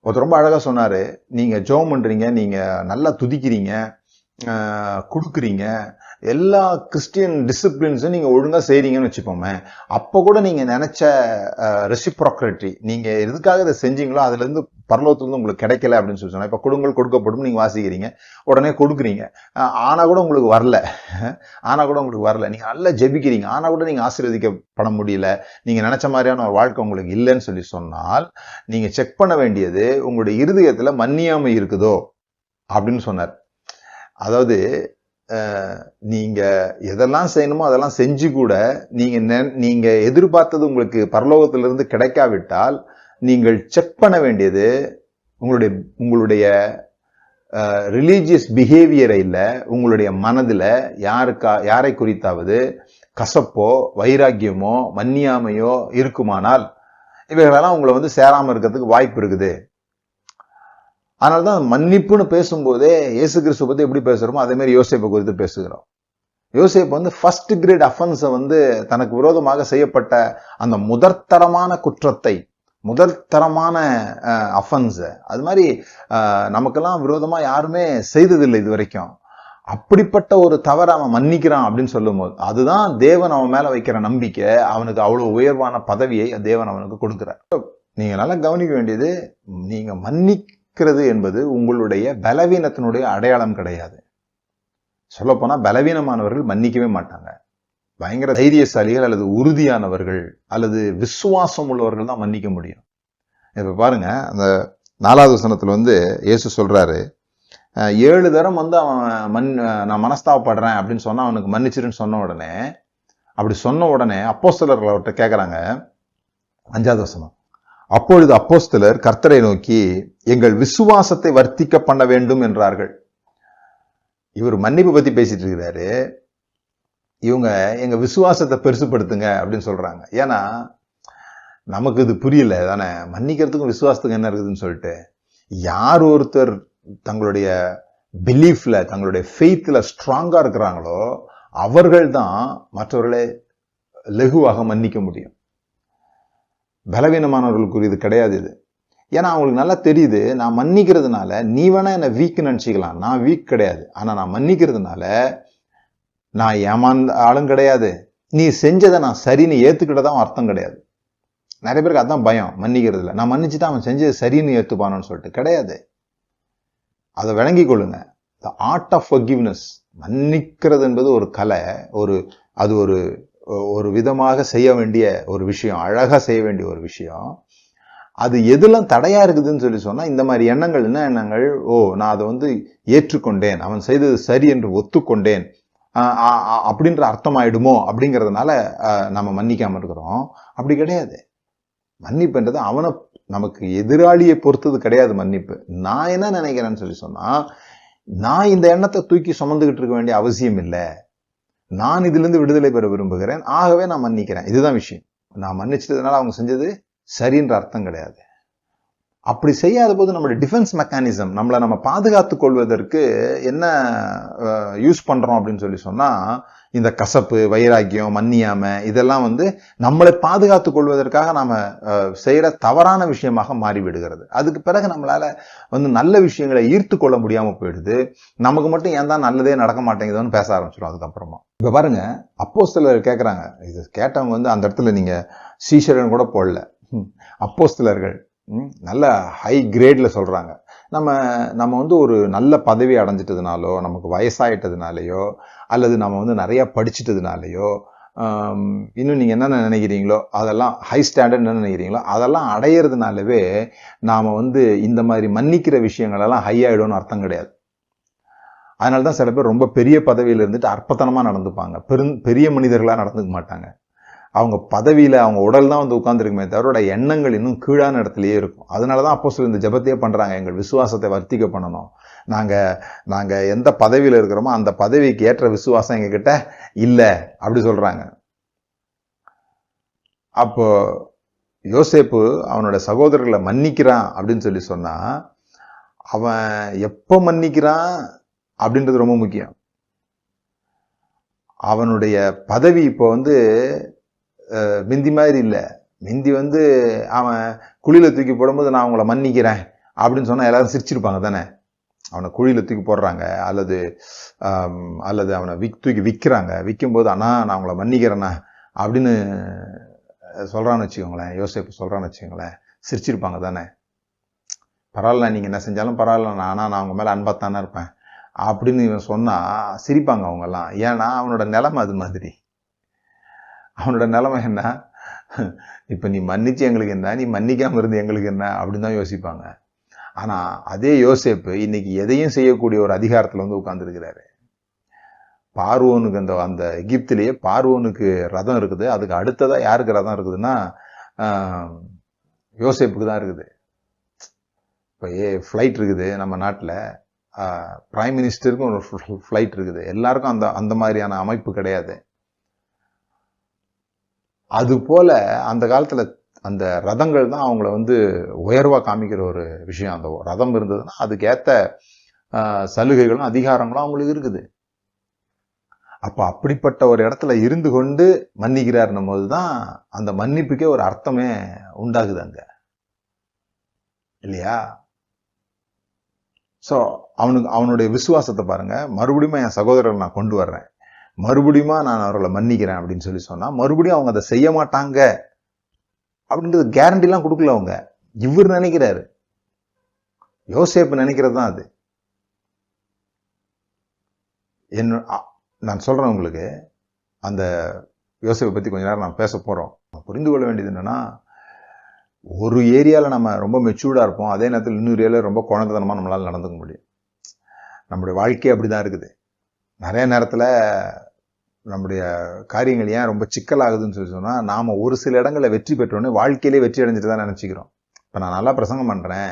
ஒருத்தர் ரொம்ப அழகா சொன்னாரு, நீங்க ஜெபம் பண்றீங்க, நீங்க நல்லா துதிக்கிறீங்க, கொடுக்குறீங்க, எல்லா கிறிஸ்டியன் டிசிப்ளின்ஸும் நீங்க ஒழுங்கா செய்றீங்கன்னு வச்சுப்போமே, அப்ப கூட நீங்க நினைச்ச ரெசிப்ரோக்ரேட்டி, நீங்க எதுக்காக இதை செஞ்சீங்களோ அதுல இருந்து பரலோகத்துல உங்களுக்கு கிடைக்கல அப்படின்னு சொல்லி சொன்னா, இப்ப கொடுங்கள் கொடுக்கப்படும் நீங்க வாசிக்கிறீங்க, உடனே கொடுக்குறீங்க, ஆனா கூட உங்களுக்கு வரல, நீங்க நல்லா ஜெபிக்கிறீங்க, ஆனா கூட நீங்க ஆசீர்வதிக்கப்பட முடியல, நீங்க நினைச்ச மாதிரியான ஒரு வாழ்க்கை உங்களுக்கு இல்லைன்னு சொல்லி சொன்னால், நீங்க செக் பண்ண வேண்டியது உங்களுடைய இருதயத்துல மன்னியாமை இருக்குதோ அப்படின்னு சொன்னார். அதாவது நீங்க எதெல்லாம் செய்யணுமோ அதெல்லாம் செஞ்சு கூட நீங்க எதிர்பார்த்தது உங்களுக்கு பரலோகத்திலிருந்து கிடைக்காவிட்டால், நீங்கள் செக் பண்ண வேண்டியது உங்களுடைய ரிலீஜியஸ் பிஹேவியரை இல்ல, உங்களுடைய மனதுல யாரை குறித்தாவது கசப்போ வைராக்கியமோ மன்னியாமையோ இருக்குமானால் இவைகளெல்லாம் உங்களை சேராம இருக்கிறதுக்கு வாய்ப்பு இருக்குது. அதனால்தான் மன்னிப்புன்னு பேசும்போதே இயேசு கிறிஸ்துவ பத்தி எப்படி பேசுறோமோ அதே மாதிரி யோசேப்பை குறித்து பேசுகிறோம். யோசேப்பு ஃபர்ஸ்ட் கிரேட் அஃபென்ஸை தனக்கு விரோதமாக செய்யப்பட்ட அந்த முதற்தரமான குற்றத்தை, முதற்தரமான அஃபென்ஸ், அது மாதிரி நமக்கெல்லாம் விரோதமா யாருமே செய்ததில்லை இது வரைக்கும். அப்படிப்பட்ட ஒரு தவறை அவன் மன்னிக்கிறான் அப்படின்னு சொல்லும் போது, அதுதான் தேவன் அவன் மேல வைக்கிற நம்பிக்கை. அவனுக்கு அவ்வளவு உயர்வான பதவியை தேவன் அவனுக்கு கொடுக்கிறார். நீங்க நல்லா கவனிக்க வேண்டியது, நீங்க மன்னிக்கிறது என்பது உங்களுடைய பலவீனத்தினுடைய அடையாளம் கிடையாது. சொல்லப்போனா பலவீனமானவர்கள் மன்னிக்கவே மாட்டாங்க. பயங்கர தைரியசாலிகள் அல்லது உறுதியானவர்கள் அல்லது விசுவாசம் உள்ளவர்கள் தான் மன்னிக்க முடியும். இப்ப பாருங்க, அந்த 4வது வசனத்துல இயேசு சொல்றாரு, 7 தரம் அவன் நான் மனஸ்தாபப்படுறேன் அப்படின்னு சொன்னா அவனுக்கு மன்னிச்சிருன்னு சொன்ன உடனே, அப்படி சொன்ன உடனே அப்போஸ்தலர்கள் அவர்கிட்ட கேட்கறாங்க. 5வது வசனம், அப்பொழுது அப்போஸ்தலர் கர்த்தரை நோக்கி எங்கள் விசுவாசத்தை வர்த்திக்க பண்ண வேண்டும் என்றார்கள். இவர் மன்னிப்பு பத்தி பேசிட்டு இருக்கிறாரு, இவங்க எங்க விசுவாசத்தை பெருசுப்படுத்துங்க அப்படின்னு சொல்றாங்க. ஏன்னா நமக்கு இது புரியல தானே, மன்னிக்கிறதுக்கும் விசுவாசத்துக்கும் என்ன இருக்குதுன்னு சொல்லிட்டு. யார் ஒருத்தர் தங்களுடைய பிலீஃப்ல, தங்களுடைய ஃபெய்த்ல ஸ்ட்ராங்கா இருக்கிறாங்களோ அவர்கள் தான் மற்றவர்களை லகுவாக மன்னிக்க முடியும். பலவீனமானவர்களுக்கு இது கிடையாது இது. ஏன்னா அவங்களுக்கு நல்லா தெரியுது, நான் மன்னிக்கிறதுனால நீ வேணா என்ன வீக் நினைச்சிக்கலாம், நான் வீக் கிடையாது. ஆனா நான் மன்னிக்கிறதுனால நான் ஏமாந்த ஆளும் கிடையாது, நீ செஞ்சதை நான் சரின்னு ஏத்துக்கிட்டதான் அர்த்தம் கிடையாது. நிறைய பேருக்கு அதான் பயம் மன்னிக்கிறதுல. நான் மன்னிச்சுட்டு அவன் செஞ்சது சரின்னு ஏத்துப்பானு சொல்லிட்டு கிடையாது. அதை விளங்கி கொள்ளுங்க. The art of forgiveness. மன்னிக்கிறது என்பது ஒரு கலை, அது ஒரு விதமாக செய்ய வேண்டிய ஒரு விஷயம், அழகா செய்ய வேண்டிய ஒரு விஷயம். அது எதெல்லாம் தடையா இருக்குதுன்னு சொல்லி சொன்னா, இந்த மாதிரி எண்ணங்கள். என்ன எண்ணங்கள்? நான் அதை ஏற்றுக்கொண்டேன், அவன் செய்தது சரி என்று ஒத்துக்கொண்டேன் அப்படின்ற அர்த்தம் ஆயிடுமோ அப்படிங்கிறதுனால நம்ம மன்னிக்காம இருக்கிறோம். அப்படி கிடையாது. மன்னிப்புன்றது அவனை, நமக்கு எதிராளியை பொறுத்தது கிடையாது மன்னிப்பு. நான் என்ன நினைக்கிறேன்னு சொல்லி சொன்னா, நான் இந்த எண்ணத்தை தூக்கி சுமந்துகிட்டு இருக்க வேண்டிய அவசியம் இல்லை, நான் இதுல இருந்து விடுதலை பெற விரும்புகிறேன், ஆகவே நான் மன்னிக்கிறேன். இதுதான் விஷயம். நான் மன்னிச்சதுனால அவங்க செஞ்சது சரின்ற அர்த்தம் கிடையாது. அப்படி செய்யாத போது நம்மளுடைய டிஃபென்ஸ் மெக்கானிசம், நம்மளை நம்ம பாதுகாத்துக் கொள்வதற்கு என்ன யூஸ் பண்றோம் அப்படின்னு சொல்லி சொன்னா, இந்த கசப்பு, வைராக்கியம், மன்னியாம, இதெல்லாம் நம்மளை பாதுகாத்துக் கொள்வதற்காக நாம செய்யற தவறான விஷயமாக மாறிவிடுகிறது. அதுக்கு பிறகு நம்மளால நல்ல விஷயங்களை ஈர்த்து கொள்ள முடியாம போயிடுது. நமக்கு மட்டும் ஏன் தான் நல்லதே நடக்க மாட்டேங்குதுன்னு பேச ஆரம்பிச்சிடும். அதுக்கப்புறமா இப்ப பாருங்க, அப்போஸ்தலர்கள் கேட்கறாங்க. இது கேட்டவங்க அந்த இடத்துல நீங்க சீஷரன் கூட போடல, அப்போஸ்தலர்கள் நல்ல ஹை கிரேட்ல சொல்றாங்க. நம்ம ஒரு நல்ல பதவி அடைஞ்சிட்டதுனாலோ, நமக்கு வயசாயிட்டதுனாலயோ, அல்லது நம்ம நிறைய படிச்சிட்டதுனாலயோ, இன்னும் நீங்க என்ன நினைக்கிறீங்களோ அதெல்லாம் ஹை ஸ்டாண்டர்ட் என்ன நினைக்கிறீங்களோ அதெல்லாம் அடையிறதுனாலவே நாம இந்த மாதிரி மன்னிக்கிற விஷயங்கள் எல்லாம் ஹை ஆயிடும்னு அர்த்தம் கிடையாது. அதனாலதான் சில பேர் ரொம்ப பெரிய பதவியில இருந்துட்டு அற்பத்தனமா நடந்துப்பாங்க, பெரிய மனிதர்களா நடந்துக்க மாட்டாங்க. அவங்க பதவியில அவங்க உடல் தான் உட்கார்ந்துருக்குமே தவிர எண்ணங்கள் இன்னும் கீழான இடத்துலயே இருக்கும். அதனாலதான் அப்போஸ்தலர் இந்த ஜெபத்தையே பண்றாங்க, எங்கள் விசுவாசத்தை வர்த்திக்க பண்ணணும். நாங்க எந்த பதவியில இருக்கிறோமோ அந்த பதவிக்கு ஏற்ற விசுவாசம் எங்க கிட்ட இல்ல அப்படி சொல்றாங்க. அப்போ யோசேப்பு அவனோட சகோதரர்களை மன்னிக்கிறான் அப்படின்னு சொல்லி சொன்னா, அவன் எப்ப மன்னிக்கிறான் அப்படின்றது ரொம்ப முக்கியம். அவனுடைய பதவி இப்போ மிந்தி மாதிரி இல்ல. மிந்தி அவன் குழியில தூக்கி போடும்போது நான் அவங்கள மன்னிக்கிறேன் அப்படின்னு சொன்னா எல்லாரும் சிரிச்சிருப்பாங்க தானே. அவனை குழியில தூக்கி போடுறாங்க, அல்லது அவனை தூக்கி விற்கிறாங்க, விற்கும் போது அண்ணா நான் அவங்கள மன்னிக்கிறேண்ணா அப்படின்னு சொல்றான்னு வச்சுக்கோங்களேன், யோசேப்பு சொல்றான்னு வச்சுக்கோங்களேன், சிரிச்சிருப்பாங்க தானே. பரவாயில்ல, நீங்க என்ன செஞ்சாலும் பரவாயில்ல, நான் அவங்க மேல அன்பாத்தானே இருப்பேன் அப்படின்னு இவன் சொன்னா சிரிப்பாங்க அவங்க எல்லாம். ஏன்னா அவனோட நிலைமை அது மாதிரி. அவனோட நிலைமை என்ன? இப்ப நீ மன்னிச்சு எங்களுக்கு என்ன, நீ மன்னிக்காம இருந்து எங்களுக்கு என்ன அப்படின்னு தான் யோசிப்பாங்க. ஆனா அதே யோசேப்பு இன்னைக்கு எதையும் செய்யக்கூடிய ஒரு அதிகாரத்துல உட்கார்ந்து இருக்கிறாரு. பார்வோனுக்கு அந்த எகிப்திலேயே பார்வோனுக்கு ரதம் இருக்குது, அதுக்கு அடுத்ததா யாருக்கு ரதம் இருக்குதுன்னா யோசேப்புக்கு தான் இருக்குது. இப்ப ஃபிளைட் இருக்குது நம்ம நாட்டுல, பிரைம் மினிஸ்டருக்கும் ஒரு ஃபிளைட் இருக்குது. எல்லாருக்கும் அந்த மாதிரியான அமைப்பு கிடையாது. அது போல அந்த காலத்துல அந்த ரதங்கள் தான் அவங்கள உயர்வா காமிக்கிற ஒரு விஷயம். அந்த ரதம் இருந்ததுன்னா அதுக்கு ஏத்த சலுகைகளும் அதிகாரங்களும் அவங்களுக்கு இருக்குது. அப்ப அப்படிப்பட்ட ஒரு இடத்துல இருந்து கொண்டு மன்னிக்கிறாருன்னும் போதுதான் அந்த மன்னிப்புக்கே ஒரு அர்த்தமே உண்டாகுது அங்க, இல்லையா? சோ அவனுடைய விசுவாசத்தை பாருங்க. மறுபடியும் என் சகோதரர்கள் நான் கொண்டு வர்றேன், மறுபடியும் நான் அவர்களை மன்னிக்கிறேன் அப்படின்னு சொல்லி சொன்னா, மறுபடியும் அவங்க அதை செய்ய மாட்டாங்க அப்படின்றது கேரண்டி எல்லாம் கொடுக்கல அவங்க. இவர் நினைக்கிறாரு, யோசேப்பு நினைக்கிறது தான் அது. நான் சொல்றேன் உங்களுக்கு, அந்த யோசேப்பை பத்தி கொஞ்ச நேரம் நான் பேச போறோம். புரிந்து கொள்ள வேண்டியது என்னன்னா, ஒரு ஏரியால நம்ம ரொம்ப மெச்சூர்டா இருப்போம், அதே நேரத்தில் இன்னொரு ஏரியால ரொம்ப குழந்தைத்தனமா நம்மளால நடந்துக்க முடியும். நம்முடைய வாழ்க்கை அப்படிதான் இருக்குது. நிறைய நேரத்துல நம்முடைய காரியங்கள் ஏன் ரொம்ப சிக்கலாகுதுன்னு சொல்லி சொன்னா, நாம ஒரு சில இடங்கள்ல வெற்றி பெற்றோன்னு வாழ்க்கையிலே வெற்றி அடைஞ்சிட்டு தான் நினைச்சுக்கிறோம். இப்ப நான் நல்லா பிரசங்கம் பண்றேன்,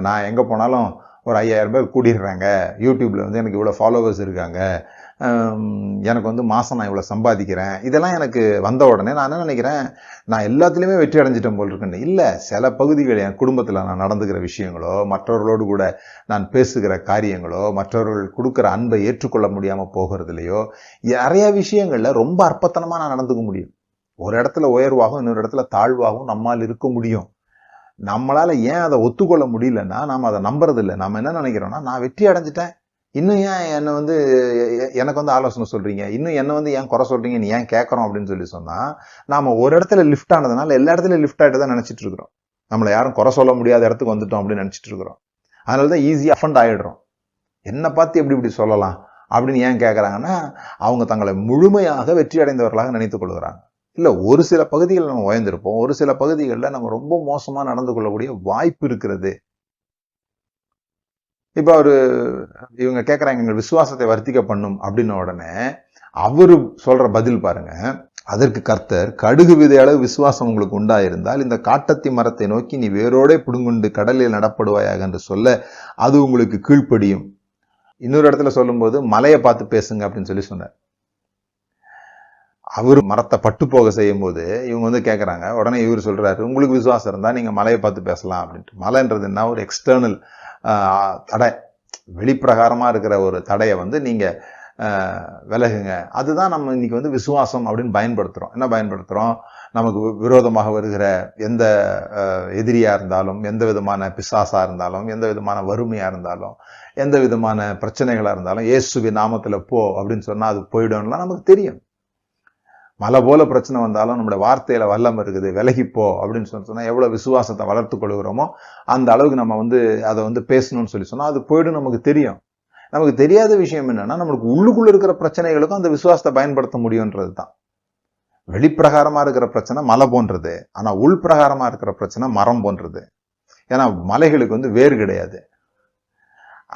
நான் எங்க போனாலும் ஒரு 5000 பேர் கூடிடுறாங்க, யூடியூப்ல எனக்கு இவ்வளவு ஃபாலோவர்ஸ் இருக்காங்க, எனக்கு வந்து மாசம் நான் இவ்வளவு சம்பாதிக்கிறேன், இதெல்லாம் எனக்கு வந்த உடனே நான் என்ன நினைக்கிறேன், நான் எல்லாத்துலயுமே வெற்றி அடைஞ்சிட்டேன் போல் இருக்குன்னு. இல்ல, சில பகுதிகள் என் குடும்பத்துல நான் நடந்துக்கிற விஷயங்களோ, மற்றவர்களோடு கூட நான் பேசுகிற காரியங்களோ, மற்றவர்கள் கொடுக்கிற அன்பை ஏற்றுக்கொள்ள முடியாம போகிறதுலையோ, நிறைய விஷயங்கள்ல ரொம்ப அற்பத்தனமா நான் நடந்துக்க முடியும். ஒரு இடத்துல உயர்வாகவும் இன்னொரு இடத்துல தாழ்வாகவும் நம்மால் இருக்க முடியும். நம்மளால ஏன் அதை ஒத்துக்கொள்ள முடியலன்னா, நாம அதை நம்புறது இல்லை. நாம என்ன நினைக்கிறோம்னா, நான் வெற்றி அடைஞ்சிட்டேன், இன்னும் ஏன் என்னை வந்து எனக்கு வந்து ஆலோசனை சொல்றீங்க, இன்னும் என்ன வந்து ஏன் குறை சொல்றீங்கன்னு ஏன் கேட்கறோம் அப்படின்னு சொல்லி சொன்னா, நாம ஒரு இடத்துல லிஃப்ட் ஆனதுனால எல்லா இடத்துலயும் லிஃப்ட் ஆகிட்டு தான் நினைச்சிட்டு இருக்கிறோம். நம்மளை யாரும் குறை சொல்ல முடியாத இடத்துக்கு வந்துட்டோம் அப்படின்னு நினைச்சிட்டு இருக்கிறோம். அதனாலதான் ஈஸியா அஃபண்ட் ஆயிடுறோம். என்ன பார்த்து எப்படி இப்படி சொல்லலாம் அப்படின்னு ஏன் கேட்கறாங்கன்னா, அவங்க தங்களை முழுமையாக வெற்றி அடைந்தவர்களாக நினைத்துக் கொள்கிறாங்க. இல்ல, ஒரு சில பகுதிகளில் நம்ம உயர்ந்திருப்போம், ஒரு சில பகுதிகளில் நம்ம ரொம்ப மோசமா நடந்து கொள்ளக்கூடிய வாய்ப்பு இருக்கிறது. இப்ப இவங்க கேட்கறாங்க, எங்கள் விசுவாசத்தை வர்த்திக்க பண்ணும் அப்படின்ன உடனே அவரு சொல்ற பதில் பாருங்க. அதற்கு கர்த்தர், கடுகு விதை அளவு விசுவாசம் உங்களுக்கு உண்டாயிருந்தால் இந்த காட்டத்தி மரத்தை நோக்கி நீ வேரோடே புடுங்குண்டு கடலில் நடப்படுவாயாக என்று சொல்ல அது உங்களுக்கு கீழ்ப்படியும். இன்னொரு இடத்துல சொல்லும்போது மலையை பார்த்து பேசுங்க அப்படின்னு சொல்லி சொன்னார். அவரு மரத்தை பட்டு போக செய்யும் போது இவங்க வந்து கேட்கறாங்க. உடனே இவர் சொல்றாரு, உங்களுக்கு விசுவாசம் இருந்தா நீங்க மலையை பார்த்து பேசலாம் அப்படின்ட்டு. மலைன்றது என்ன, ஒரு எக்ஸ்டர்னல் தடை, வெளிப்பிரகாரமா இருக்கிற ஒரு தடையை வந்து நீங்க விலகுங்க. அதுதான் நம்ம இன்னைக்கு வந்து விசுவாசம் அப்படின்னு பயன்படுத்துறோம். என்ன பயன்படுத்துறோம், நமக்கு விரோதமாக வருகிற எந்த எதிரியா இருந்தாலும், எந்த விதமான பிசாசா இருந்தாலும், எந்த விதமான வறுமையா இருந்தாலும், எந்த விதமான பிரச்சனைகளா இருந்தாலும், இயேசுவின் நாமத்துல போ அப்படின்னு சொன்னா அது போயிடும்லாம் நமக்கு தெரியும். மலை போல பிரச்சனை வந்தாலும் நம்முடைய வார்த்தையில வல்லம் இருக்குது, விலகிப்போ அப்படின்னு சொன்னா எவ்வளவு விசுவாசத்தை வளர்த்து கொள்கிறோமோ அந்த அளவுக்கு நம்ம வந்து அதை வந்து பேசணும்னு சொல்லி சொன்னா அது போயிடும். நமக்கு தெரியும். நமக்கு தெரியாத விஷயம் என்னன்னா, நம்மளுக்கு உள்ளுக்குள்ள இருக்கிற பிரச்சனைகளுக்கும் அந்த விசுவாசத்தை பயன்படுத்த முடியும்ன்றது தான். வெளிப்பிரகாரமா இருக்கிற பிரச்சனை மலை போன்றது, ஆனா உள்பிரகாரமா இருக்கிற பிரச்சனை மரம் போன்றது. ஏன்னா மலைகளுக்கு வந்து வேர் கிடையாது.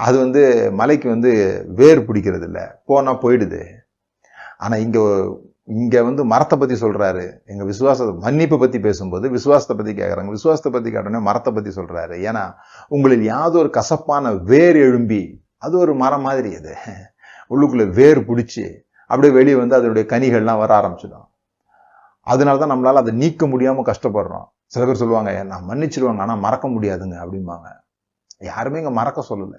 அது வந்து மலைக்கு வந்து வேர் பிடிக்கிறது இல்லை, போனா போயிடுது. ஆனா இங்க வந்து மரத்தை பத்தி சொல்றாரு. எங்க விசுவாச மன்னிப்பை பத்தி பேசும்போது விசுவாசத்தை பத்தி கேட்கறாங்க. விசுவாசத்தை பத்தி கேட்டோன்னே மரத்தை பத்தி சொல்றாரு. ஏன்னா உங்களில் யாதொரு கசப்பான வேர் எழும்பி, அது ஒரு மரம் மாதிரி, அது உள்ளுக்குள்ள வேர் பிடிச்சி அப்படியே வெளியே வந்து அதனுடைய கனிகள்லாம் வர ஆரம்பிச்சிடும். அதனாலதான் நம்மளால அதை நீக்க முடியாம கஷ்டப்படுறோம். சில பேர் சொல்லுவாங்க, நான் மன்னிச்சிருவாங்க ஆனா மறக்க முடியாதுங்க அப்படிம்பாங்க. யாருமே இங்க மறக்க சொல்லல.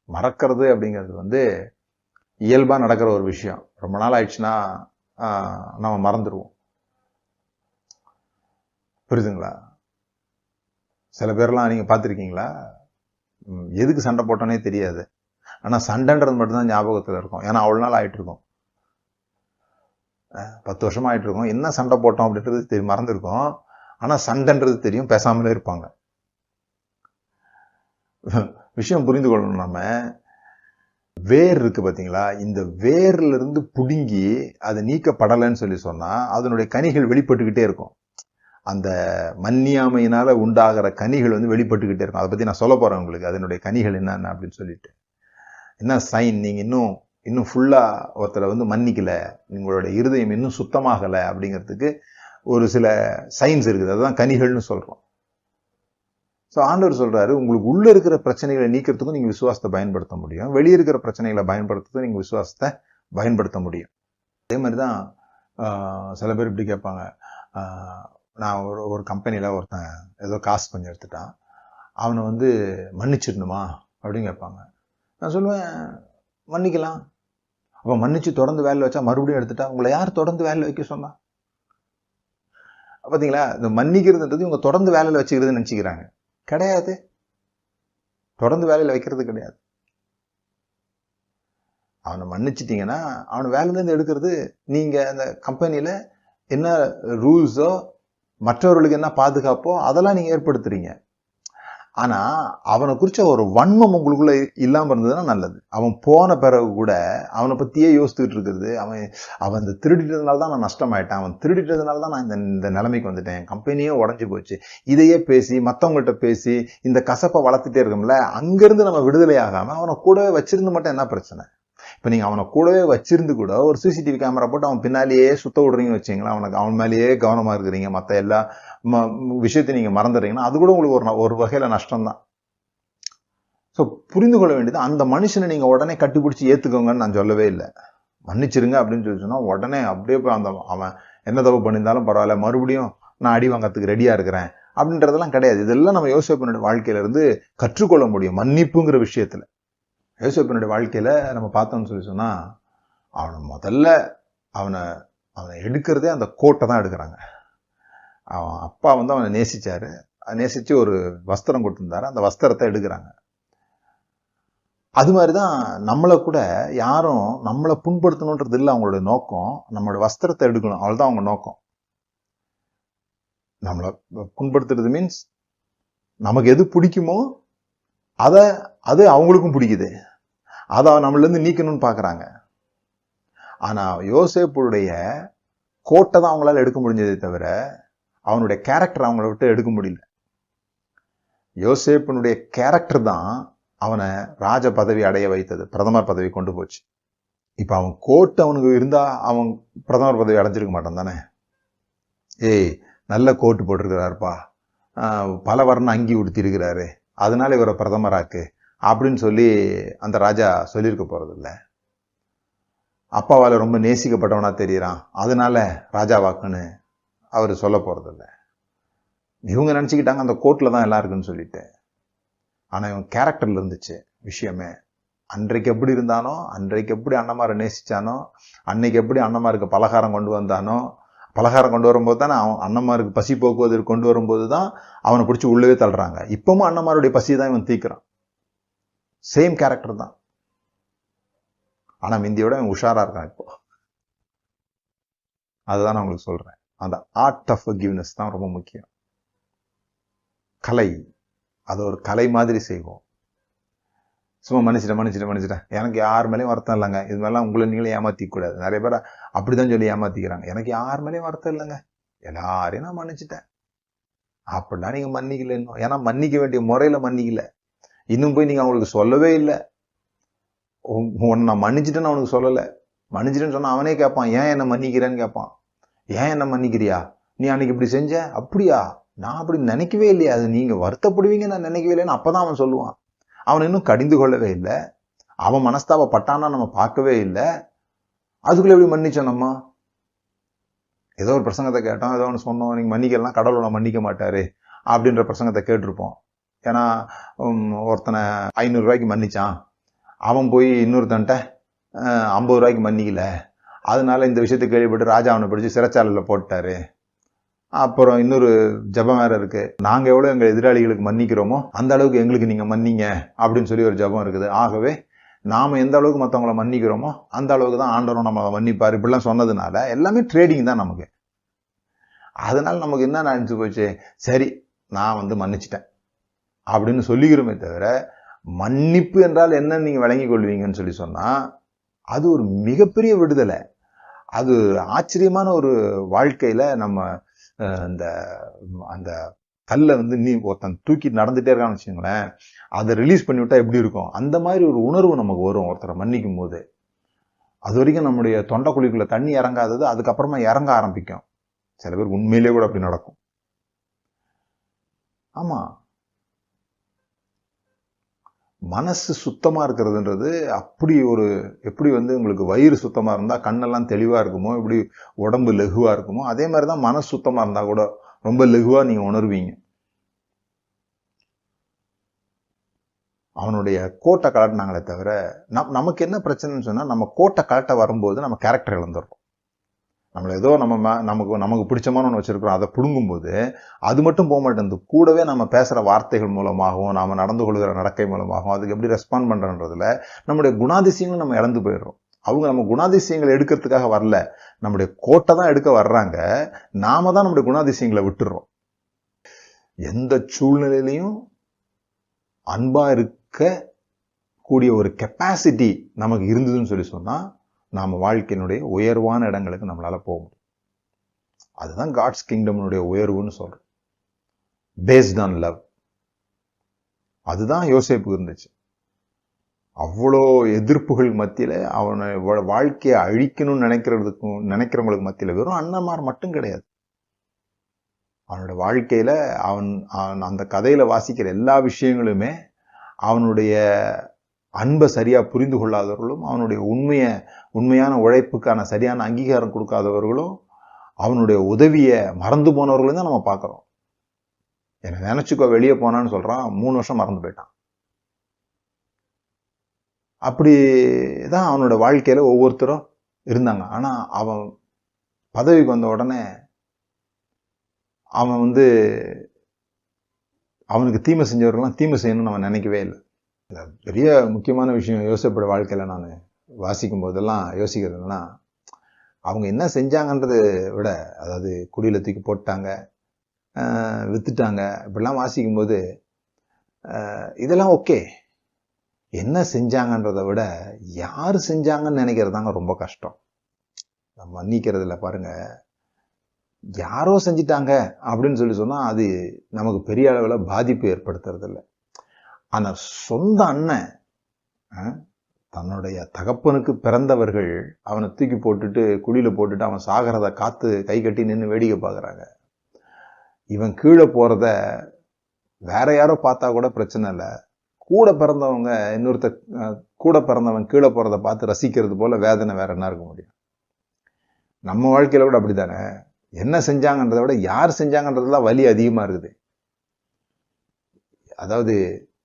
மறக்கிறது அப்படிங்கிறது வந்து இயல்பா நடக்கிற ஒரு விஷயம். ரொம்ப நாள் ஆயிடுச்சுன்னா நம்ம மறந்துடுவோம். புரியுதுங்களா? சில பேர்லாம் நீங்க பார்த்திருக்கீங்களா, எதுக்கு சண்டை போட்டோன்னே தெரியாது, ஆனா சண்டைன்றது மட்டும்தான் ஞாபகத்துல இருக்கும். ஏன்னா அவ்வளவு நாள் ஆயிட்டு இருக்கும், 10 வருஷமா ஆயிட்டு இருக்கும். என்ன சண்டை போட்டோம் அப்படின்றது மறந்துருக்கும், ஆனா சண்டைன்றது தெரியும், பேசாமலே இருப்பாங்க. விஷயம் புரிந்து கொள்ளணும். நம்ம வேர் இருக்கு பாத்தீங்களா, இந்த வேர்ல இருந்து புடுங்கி அது நீக்கப்படலைன்னு சொல்லி சொன்னா அதனுடைய கனிகள் வெளிப்பட்டுக்கிட்டே இருக்கும். அந்த மன்னியாமையினால உண்டாகிற கனிகள் வந்து வெளிப்பட்டுக்கிட்டே இருக்கும். அதை பத்தி நான் சொல்ல போறேன் உங்களுக்கு, அதனுடைய கனிகள் என்னென்ன அப்படின்னு சொல்லிட்டு. என்ன சைன், நீங்க இன்னும் ஃபுல்லா ஒருத்தரை வந்து மன்னிக்கல, உங்களோட இருதயம் இன்னும் சுத்தமாகல அப்படிங்கிறதுக்கு ஒரு சில சைன்ஸ் இருக்குது. அதுதான் கனிகள்னு சொல்றோம். ஸோ ஆண்டவர் சொல்றாரு, உங்களுக்கு உள்ள இருக்கிற பிரச்சனைகளை நீக்கிறதுக்கும் நீங்க விசுவாசத்தை பயன்படுத்த முடியும், வெளியே இருக்கிற பிரச்சனைகளை பயன்படுத்துறதுக்கும் நீங்க விசுவாசத்தை பயன்படுத்த முடியும். அதே மாதிரிதான் சில பேர் இப்படி கேட்பாங்க, நான் ஒரு கம்பெனியில ஒருத்தன் ஏதோ காசு பண்ணி எடுத்துட்டான், அவனை வந்து மன்னிச்சிடணுமா அப்படின்னு கேட்பாங்க. நான் சொல்லுவேன், மன்னிக்கலாம். அப்ப மன்னிச்சு தொடர்ந்து வேலை வச்சா மறுபடியும் எடுத்துட்டா உங்களை யார் தொடர்ந்து வேலை வைக்க சொன்னா? பாத்தீங்களா, இந்த மன்னிக்கிறதுன்றது இவங்க தொடர்ந்து வேலையில வச்சுக்கிறதுன்னு நினைச்சுக்கிறாங்க. கிடையாது, தொடர்ந்து வேலையில வைக்கிறது கிடையாது. அவனை மன்னிச்சிட்டீங்கன்னா அவனை வேலையில இருந்து எடுக்கிறது நீங்க அந்த கம்பெனியில என்ன ரூல்ஸோ மற்றவர்களுக்கு என்ன பாதுகாப்போ அதெல்லாம் நீங்க ஏற்படுத்துறீங்க. ஆனா அவனை குறிச்ச ஒரு வன்மம் உங்களுக்குள்ள இல்லாம இருந்ததுன்னா நல்லது. அவன் போன பிறகு கூட அவனை பத்தியே யோசிச்சுட்டு இருக்கிறது, அவன் இந்த திருடிட்டதுனால தான் நான் நஷ்டமாயிட்டேன், அவன் திருடிட்டதுனால தான் நான் இந்த நிலைமைக்கு வந்துட்டேன், கம்பெனியே உடஞ்சு போச்சு, இதையே பேசி மற்றவங்கள்ட்ட பேசி இந்த கசப்பை வளர்த்துட்டே இருக்கோம்ல, அங்கிருந்து நம்ம விடுதலை ஆகாம அவனை கூடவே வச்சிருந்து மட்டும் என்ன பிரச்சனை? இப்ப நீங்க அவனை கூடவே வச்சிருந்து கூட ஒரு சிசிடிவி கேமரா போட்டு அவன் பின்னாலேயே சுத்த விடுறீங்கன்னு வச்சுங்களா, அவன் மேலேயே கவனமா இருக்கிறீங்க, மத்த எல்லா விஷயத்தையும் நீங்க மறந்துடுறீங்கன்னா அது கூட உங்களுக்கு ஒரு வகையில நஷ்டம் தான். ஸோ புரிந்து கொள்ள வேண்டியது, அந்த மனுஷனை நீங்க உடனே கட்டிப்பிடிச்சு ஏத்துக்கோங்கன்னு நான் சொல்லவே இல்லை. மன்னிச்சிருங்க அப்படின்னு சொல்லி சொன்னா உடனே அப்படியே போய் அந்த அவன் என்ன தப்பு பண்ணியிருந்தாலும் பரவாயில்ல, மறுபடியும் நான் அடி வாங்கறதுக்கு ரெடியா இருக்கிறேன் அப்படின்றதெல்லாம் கிடையாது. இதெல்லாம் நம்ம யோசேப்பினுடைய வாழ்க்கையில இருந்து கற்றுக்கொள்ள முடியும். மன்னிப்புங்கிற விஷயத்துல யோசேப்பினுடைய வாழ்க்கையில நம்ம பார்த்தோம்னு சொல்லி சொன்னா, அவனை முதல்ல அவனை எடுக்கிறதே அந்த கோட்டை தான் எடுக்கிறாங்க. அவன் அப்பா அவனை நேசிச்சாரு, நேசிச்சு ஒரு வஸ்திரம் கொடுத்திருந்தாரு, அந்த வஸ்திரத்தை எடுக்கிறாங்க. அது மாதிரிதான் நம்மளை கூட யாரும் நம்மளை புண்படுத்தணுன்றது இல்லை அவங்களோட நோக்கம். நம்மளோட வஸ்திரத்தை எடுக்கணும், அவ்வளவுதான் அவங்க நோக்கம். நம்மளை புண்படுத்துறது மீன்ஸ் நமக்கு எது பிடிக்குமோ அது அவங்களுக்கும் பிடிக்குது, அதை நம்மள இருந்து நீக்கணும்னு பாக்குறாங்க. ஆனா யோசேப்புடைய கோட்டை தான் அவங்களால எடுக்க முடிஞ்சதே தவிர அவனுடைய கேரக்டர் அவங்கள விட்டு எடுக்க முடியல. யோசேப்பினுடைய கேரக்டர் தான் அவனை ராஜ பதவி அடைய வைத்தது, பிரதமர் பதவி கொண்டு போச்சு. இப்ப அவன் கோட் அவனுக்கு இருந்தா அவன் பிரதமர் பதவி அடைஞ்சிருக்க மாட்டான் தானே. ஏய், நல்ல கோட்டு போட்டிருக்கிறாருப்பா, பல வர்ண அங்கி உடுத்தி இருக்கிறாரு, அதனால இவரை பிரதமராக்கு அப்படின்னு சொல்லி அந்த ராஜா சொல்லியிருக்க போறது இல்லை. அப்பாவால ரொம்ப நேசிக்கப்பட்டவனா தெரியறான், அதனால ராஜாவாக்குன்னு அவர் சொல்ல போறது இல்லை. இவங்க நினைச்சுக்கிட்டாங்க அந்த கோட்ல தான் எல்லாம் இருக்குன்னு சொல்லிட்டு. ஆனா இவன் கேரக்டர்ல இருந்துச்சு விஷயமே. அன்றைக்கு எப்படி இருந்தானோ, அன்றைக்கு எப்படி அண்ணமாரை நேசிச்சானோ, அன்னைக்கு எப்படி அண்ணமாருக்கு பலகாரம் கொண்டு வந்தானோ, பலகாரம் கொண்டு வரும்போது தானே அவன் அண்ணமாருக்கு பசி போக்குவதற்கு கொண்டு வரும்போது தான் அவனை பிடிச்சி உள்ளவே தள்ளுறாங்க. இப்பவும் அண்ணமாருடைய பசி தான் இவன் தீக்குறான். சேம் கேரக்டர் தான். ஆனா மிந்தியோட இவன் உஷாரா இருக்கான் இப்போ. அதுதான் நான் உங்களுக்கு சொல்றேன். அந்த ஆர்ட் ஆஃப் ஃபர்கிவ்னஸ் தான் ரொம்ப முக்கியம். கலை, அது ஒரு கலை மாதிரி செய்வோம். சும்மா மன்னிச்சிட்டேன், எனக்கு யார் மேலேயும் வருத்தம் இல்லைங்க, இது மாதிரிலாம் உங்களை நீங்களே ஏமாத்திக்க கூடாது. நிறைய பேர் அப்படிதான் சொல்லி ஏமாத்திக்கிறாங்க. எனக்கு யார் மேலேயும் வருத்தம் இல்லைங்க, எல்லாரையும் நான் மன்னிச்சிட்டேன். அப்படின்னா நீங்க மன்னிக்கல இன்னும். ஏன்னா மன்னிக்க வேண்டிய முறையில மன்னிக்கல. இன்னும் போய் நீங்க அவங்களுக்கு சொல்லவே இல்லை. உன்னை நான் மன்னிச்சிட்டேன்னு அவனுக்கு சொல்லல. மன்னிச்சிட்டேன்னு சொன்னா அவனே கேட்பான், ஏன் என்ன மன்னிக்கிறேன்னு கேட்பான். ஏன் என்ன மன்னிக்கிறியா, நீ அன்னைக்கு இப்படி செஞ்ச, அப்படியா, நான் அப்படி நினைக்கவே இல்லையா, அது நீங்க வருத்தப்படுவீங்க நான் நினைக்கவே இல்லைன்னு அப்பதான் அவன் சொல்லுவான். அவன் இன்னும் கடிந்து கொள்ளவே இல்லை. அவன் மனஸ்தாபப்பட்டானா நம்ம பார்க்கவே இல்லை. அதுக்குள்ள எப்படி மன்னிச்சோம் நம்ம? ஏதோ ஒரு பிரசங்கத்தை கேட்டோம், ஏதோ ஒன்று சொன்னோம், நீங்க மன்னிக்கலாம், கடவுளை மன்னிக்க மாட்டாரு அப்படின்ற பிரசங்கத்தை கேட்டிருப்போம். ஏன்னா ஒருத்தனை 500 ரூபாய்க்கு மன்னிச்சான், அவன் போய் இன்னொருத்தன்ட்ட 50 ரூபாய்க்கு மன்னிக்கல, அதனால இந்த விஷயத்தை கேள்விப்பட்டு ராஜா அவனை பிடிச்சி சிறைச்சாலையில் போட்டாரு. அப்புறம் இன்னொரு ஜபம் வேற இருக்கு, நாங்க எவ்வளவு எங்க எதிராளிகளுக்கு மன்னிக்கிறோமோ அந்த அளவுக்கு எங்களுக்கு நீங்க மன்னிங்க அப்படின்னு சொல்லி ஒரு ஜபம் இருக்குது. ஆகவே நாம எந்த அளவுக்கு மற்றவங்களை மன்னிக்கிறோமோ அந்த அளவுக்கு தான் ஆண்டவரும் நம்ம மன்னிப்பாரு இப்படிலாம் சொன்னதுனால எல்லாமே ட்ரேடிங் தான் நமக்கு. அதனால நமக்கு என்ன நினைச்சு போச்சு, சரி நான் மன்னிச்சிட்டேன் அப்படின்னு சொல்லிக்கிறோமே தவிர மன்னிப்பு என்றால் என்ன நீங்க விளங்கி கொள்வீங்கன்னு சொல்லி சொன்னா அது ஒரு மிகப்பெரிய விடுதலை. அது ஆச்சரியமான ஒரு வாழ்க்கையில நம்ம அந்த அந்த கல்லை நீ ஒருத்தன் தூக்கிட்டு நடந்துட்டே இருக்கான்னு வச்சுங்களேன், அதை ரிலீஸ் பண்ணி விட்டா எப்படி இருக்கும், அந்த மாதிரி ஒரு உணர்வு நமக்கு வரும் ஒருத்தரை மன்னிக்கும் போது. அது வரைக்கும் நம்முடைய தொண்டைக்குழிக்குள்ள தண்ணி இறங்காதது அதுக்கப்புறமா இறங்க ஆரம்பிக்கும். சில பேர் உண்மையிலேயே கூட அப்படி நடக்கும். ஆமா, மனசு சுத்தமா இருக்கிறதுன்றது அப்படி ஒரு எப்படி உங்களுக்கு வயிறு சுத்தமா இருந்தா கண்ணெல்லாம் தெளிவா இருக்குமோ, இப்படி உடம்பு லெகுவா இருக்குமோ, அதே மாதிரிதான் மனசு சுத்தமா இருந்தா கூட ரொம்ப லெகுவா நீங்க உணர்வீங்க. அவனுடைய கோட்டை கலட்டினாங்களே தவிர நமக்கு என்ன பிரச்சனைன்னு சொன்னா, நம்ம கோட்டை கலட்ட வரும்போது நம்ம கேரக்டர் இழந்துடுறோம். நம்மள ஏதோ நமக்கு பிடிச்சமான ஒன்று வச்சிருக்கிறோம், அதை புடுங்கும்போது அது மட்டும் போக மாட்டேங்குது, கூடவே நம்ம பேசுற வார்த்தைகள் மூலமாகவும் நாம நடந்து கொள்கிற நடக்கை மூலமாகவும் அதுக்கு எப்படி ரெஸ்பாண்ட் பண்றதுல நம்முடைய குணாதிசயங்களும் நம்ம இழந்து போயிடுறோம். அவங்க நம்ம குணாதிசயங்களை எடுக்கிறதுக்காக வரல, நம்முடைய கோட்டை தான் எடுக்க வர்றாங்க. நாம தான் நம்முடைய குணாதிசயங்களை விட்டுடுறோம். எந்த சூழ்நிலையிலையும் அன்பா இருக்க கூடிய ஒரு கெப்பாசிட்டி நமக்கு இருந்ததுன்னு சொல்லி சொன்னா நாம வாழ்க்கையினுடைய உயர்வான இடங்களுக்கு நம்மளால போக முடியும். அதுதான் காட்ஸ் கிங்டம்னுடைய உயர்வுன்னு சொல்றோம், பேஸ்ட் ஆன் லவ். அதுதான் யோசேப்புக்கு இருந்துச்சு. அவ்வளோ எதிர்ப்புகள் மத்தியில அவனை வாழ்க்கையை அழிக்கணும்னு நினைக்கிறவங்களுக்கு மத்தியில வெறும் அண்ணன்மார் மட்டும் கிடையாது. அவனோட வாழ்க்கையில அவன் அந்த கதையில வாசிக்கிற எல்லா விஷயங்களுமே அன்பை சரியா புரிந்து கொள்ளாதவர்களும், அவனுடைய உண்மையான உழைப்புக்கான சரியான அங்கீகாரம் கொடுக்காதவர்களும், அவனுடைய உதவியை மறந்து போனவர்களும் தான் நம்ம பார்க்கிறோம். என்ன நினைச்சுக்கோ, வெளியே போனான்னு சொல்றான், 3 வருஷம் மறந்து போயிட்டான். அப்படிதான் அவனோட வாழ்க்கையில ஒவ்வொருத்தரும் இருந்தாங்க. ஆனா அவன் பதவிக்கு வந்த உடனே அவன் அவனுக்கு தீமை செஞ்சவர்கள்லாம் தீமை செய்யணும்னு அவன் நினைக்கவே இல்லை. பெரிய முக்கியமான விஷயம் யோசிப்போட வாழ்க்கையில நான் வாசிக்கும் போதெல்லாம் யோசிக்கிறதுனா, அவங்க என்ன செஞ்சாங்கன்றதை விட, அதாவது குடியில தூக்கி போட்டாங்க, வித்துட்டாங்க, இப்படிலாம் வாசிக்கும் போது இதெல்லாம் ஓகே. என்ன செஞ்சாங்கன்றதை விட யார் செஞ்சாங்கன்னு நினைக்கிறது தாங்க ரொம்ப கஷ்டம். மன்னிக்கிறதுல பாருங்க, யாரோ செஞ்சிட்டாங்க அப்படின்னு சொன்னா அது நமக்கு பெரிய அளவில் பாதிப்பு ஏற்படுத்துறது இல்லை. ஆனா சொந்த அண்ணன், தன்னுடைய தகப்பனுக்கு பிறந்தவர்கள் அவனை தூக்கி போட்டுட்டு குழியில போட்டுட்டு அவன் சாகிறத காத்து கை கட்டி நின்று வேடிக்கை பார்க்குறாங்க. இவன் கீழே போறத வேற யாரோ பார்த்தா கூட பிரச்சனை இல்லை, கூட பிறந்தவங்க கூட பிறந்தவன் கீழே போறதை பார்த்து ரசிக்கிறது போல வேதனை வேற என்ன இருக்க முடியும்? நம்ம வாழ்க்கையில கூட அப்படித்தானே. என்ன செஞ்சாங்கன்றதை விட யார் செஞ்சாங்கன்றதுலாம் வலி அதிகமா இருக்குது. அதாவது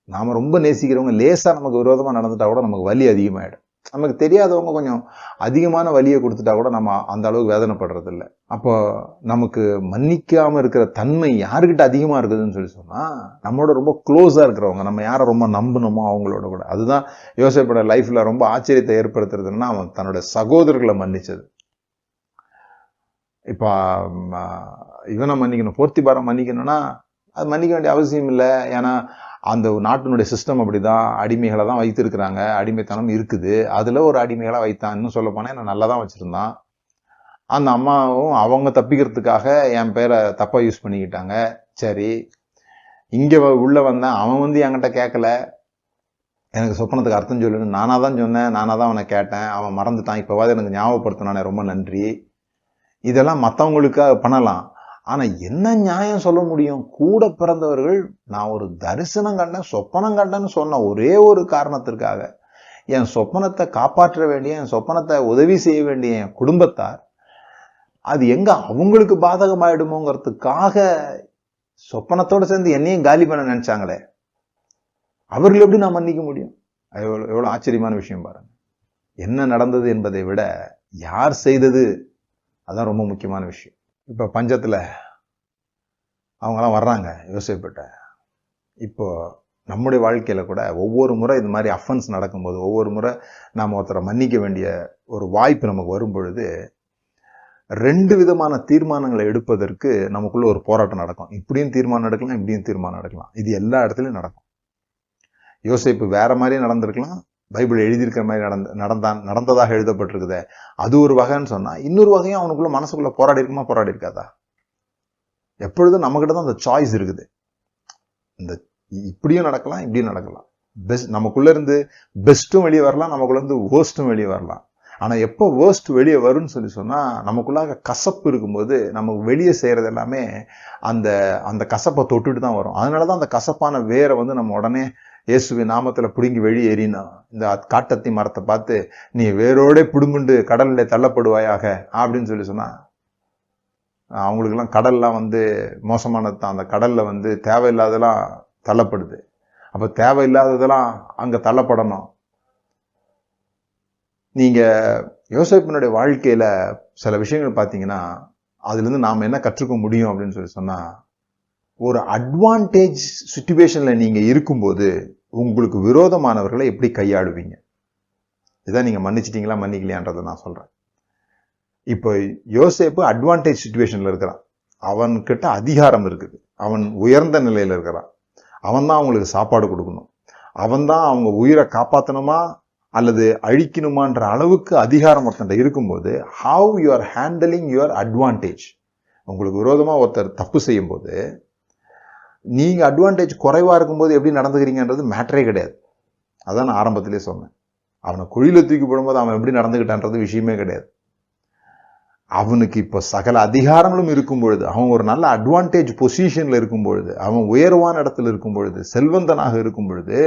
நாம ரொம்ப நேசிக்கிறவங்க லேசா நமக்கு விரோதமா நடந்துட்டா கூட நமக்கு வலி அதிகமாயிடும். நமக்கு தெரியாதவங்க கொஞ்சம் அதிகமான வலியை கொடுத்துட்டா கூட நம்ம அந்த அளவுக்கு வேதனைப்படுறது இல்லை. அப்போ நமக்கு மன்னிக்காம இருக்கிற தன்மை யாருக்கிட்ட அதிகமா இருக்குதுன்னு சொன்னா, நம்மளோட ரொம்ப க்ளோஸா இருக்கிறவங்க, நம்ம யாரை ரொம்ப நம்பணுமோ அவங்களோட கூட. அதுதான் யோசேப்போட லைஃப்ல ரொம்ப ஆச்சரியத்தை ஏற்படுத்துறதுன்னா, அவன் தன்னோட சகோதரர்களை மன்னிச்சது. இப்ப இவனை மன்னிக்கணும், போர்த்திபாரை மன்னிக்கணும்னா அது மன்னிக்க வேண்டிய அவசியம் இல்லை. ஏன்னா அந்த நாட்டினுடைய சிஸ்டம் அப்படிதான், அடிமைகளை தான் வைத்திருக்கிறாங்க, அடிமைத்தனம் இருக்குது. அதுல ஒரு அடிமைகளை வைத்தான். இன்னும் சொல்ல போனா என்ன நல்லா தான் வச்சிருந்தான். அந்த அம்மாவும் அவங்க தப்பிக்கிறதுக்காக என் பேரை தப்பா யூஸ் பண்ணிக்கிட்டாங்க. சரி, இங்க உள்ள வந்தேன், அவன் என்கிட்ட கேட்கல, எனக்கு சொப்பனத்துக்கு அர்த்தம் சொல்லுன்னு நானா தான் சொன்னேன், நானா தான் அவனை கேட்டேன், அவன் மறந்துட்டான், இப்பவாது எனக்கு ஞாபகப்படுத்தினானே, ரொம்ப நன்றி. இதெல்லாம் மற்றவங்களுக்காக பண்ணலாம். ஆனா என்ன நியாயம் சொல்ல முடியும்? கூட பிறந்தவர்கள் நான் ஒரு தரிசனம் கண்டேன், சொப்பனம் கண்டேன்னு சொன்ன ஒரே ஒரு காரணத்திற்காக என் சொப்பனத்தை காப்பாற்ற வேண்டிய, என் சொப்பனத்தை உதவி செய்ய வேண்டிய என் குடும்பத்தார் அது எங்க அவங்களுக்கு பாதகமாயிடுமோங்கிறதுக்காக சொப்பனத்தோட சேர்ந்து என்னையும் காலி பண்ண நினைச்சாங்களே, அவர்கள் எப்படி நான் மன்னிக்க முடியும்? எவ்வளவு ஆச்சரியமான விஷயம் பாருங்க. என்ன நடந்தது என்பதை விட யார் செய்தது அதான் ரொம்ப முக்கியமான விஷயம். இப்ப பஞ்சத்துல அவங்கெல்லாம் வர்றாங்க யோசேப்பிட்ட. இப்போ நம்முடைய வாழ்க்கையில கூட ஒவ்வொரு முறை இது மாதிரி அஃபென்ஸ் நடக்கும்போது, ஒவ்வொரு முறை நாம ஒருத்தரை மன்னிக்க வேண்டிய ஒரு வாய்ப்பு நமக்கு வரும் பொழுது 2 விதமான தீர்மானங்களை எடுப்பதற்கு நமக்குள்ள ஒரு போராட்டம் நடக்கும். இப்படியும் தீர்மானம் எடுக்கலாம், இப்படியும் தீர்மானம் எடுக்கலாம். இது எல்லா இடத்துலயும் நடக்கும். யோசேப்பு வேற மாதிரியே நடந்திருக்கலாம், பைபிள் எழுதியிருக்கிற மாதிரி நடந்ததாக எழுதப்பட்டிருக்குதே அது ஒரு வகைன்னு சொன்னா, இன்னொரு வகையும் அவனுக்குள்ள மனசுக்குள்ள போராடி இருக்குமா, போராடி இருக்காதா? எப்பொழுதும் நம்மகிட்ட தான் அந்த சாய்ஸ் இருக்குது. இந்த இப்படியும் நடக்கலாம், இப்படியும் நடக்கலாம். நமக்குள்ள இருந்து பெஸ்ட்டும் வெளியே வரலாம், நமக்குள்ள இருந்து வேர்ஸ்டும் வெளியே வரலாம். ஆனா எப்போ வேர்ஸ்ட் வெளியே வரும்னு சொன்னா, நமக்குள்ளாக கசப்பு இருக்கும்போது நமக்கு வெளியே செய்யறது எல்லாமே அந்த கசப்பை தொட்டுட்டு தான் வரும். அதனாலதான் அந்த கசப்பான வேரை நம்ம உடனே இயேசுவின் நாமத்துல பிடுங்கி வெளியேறினா, இந்த காட்டத்தி மரத்தை பார்த்து நீ வேரோட பிடுங்குண்டு கடல்ல தள்ளப்படுவாயாக அப்படின்னு சொன்னா, அவங்களுக்கெல்லாம் கடல்லாம் மோசமானது தான். அந்த கடல்ல தேவையில்லாதெல்லாம் தள்ளப்படுது. அப்ப தேவையில்லாததெல்லாம் அங்க தள்ளப்படணும். நீங்க யோசேப்பினுடைய வாழ்க்கையில சில விஷயங்கள் பார்த்தீங்கன்னா, அதுல இருந்து நாம என்ன கற்றுக்க முடியும் அப்படின்னு சொன்னா, ஒரு அட்வான்டேஜ் சிச்சுவேஷன்ல நீங்க இருக்கும்போது உங்களுக்கு விரோதமானவர்களை எப்படி கையாளுவீங்க? இதான் நீங்க மன்னிச்சிட்டீங்களா மன்னிக்கலையான்றதை நான் சொல்றேன். இப்போ யோசேப்பு அட்வான்டேஜ் சிச்சுவேஷன்ல இருக்கிறான். அவன்கிட்ட அதிகாரம் இருக்குது, அவன் உயர்ந்த நிலையில இருக்கிறான், அவன் தான் அவங்களுக்கு சாப்பாடு கொடுக்கணும், அவன் தான் அவங்க உயிரை காப்பாற்றணுமா அல்லது அழிக்கணுமான்ற அளவுக்கு அதிகாரம் ஒருத்தன் இருக்கும்போது, how you are handling your advantage. உங்களுக்கு விரோதமா ஒருத்தர் தப்பு செய்யும் போது நீங்க அட்வான்டேஜ் குறைவா இருக்கும்போது எப்படி நடந்துக்கிறீங்கன்றது மேட்டரே கிடையாது. அதான் நான் ஆரம்பத்திலே சொன்னேன். அவனை குழியில தூக்கி போடும்போது அவன் எப்படி நடந்துக்கிட்டான்றது விஷயமே கிடையாது. அவனுக்கு இப்போ சகல அதிகாரங்களும் இருக்கும் பொழுது, அவன் ஒரு நல்ல அட்வான்டேஜ் பொசிஷன்ல இருக்கும் பொழுது, அவன் உயர்வான இடத்துல இருக்கும் பொழுது, செல்வந்தனாக இருக்கும் பொழுது,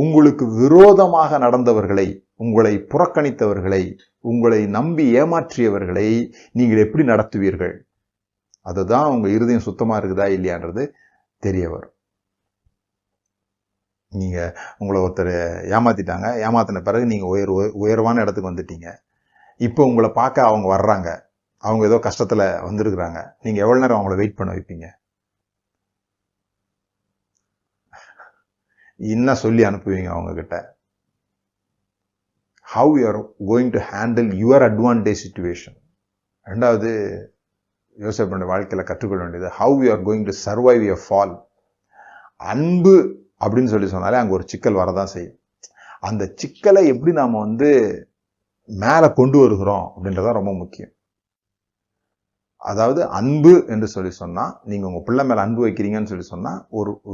உங்களுக்கு விரோதமாக நடந்தவர்களை, உங்களை புறக்கணித்தவர்களை, உங்களை நம்பி ஏமாற்றியவர்களை நீங்கள் எப்படி நடத்துவீர்கள்? அதுதான் உங்க இருதயம் சுத்தமா இருக்குதா இல்லையான்றது தெரிய வரும். நீங்க உங்களை ஒருத்தர் ஏமாத்திட்டாங்க, ஏமாத்தின பிறகு நீங்க உயர்வான இடத்துக்கு வந்துட்டீங்க. இப்போ உங்களை பார்க்க அவங்க வர்றாங்க, அவங்க ஏதோ கஷ்டத்துல வந்திருக்கிறாங்க. நீங்க எவ்வளவு நேரம் அவங்கள வெயிட் பண்ண வைப்பீங்க? என்ன சொல்லி அனுப்புவீங்க அவங்க கிட்ட? how you are going to handle your advantage situation. ரெண்டாவது யோசேப்புடைய வாழ்க்கையில கற்றுக்கொள்ள வேண்டியது how you are going to survive your fall. அன்பு அப்படின்னு சொல்லி சொன்னாலே அங்க ஒரு சிக்கல் வரதான் செய்யும். அந்த சிக்கலை எப்படி நாம மேல கொண்டு வருகிறோம் அப்படின்றதான் ரொம்ப முக்கியம். அதாவது அன்பு என்று சொல்லி சொன்னா, நீங்க உங்க பிள்ளை மேல அன்பு வைக்கிறீங்கன்னு சொல்லி சொன்னா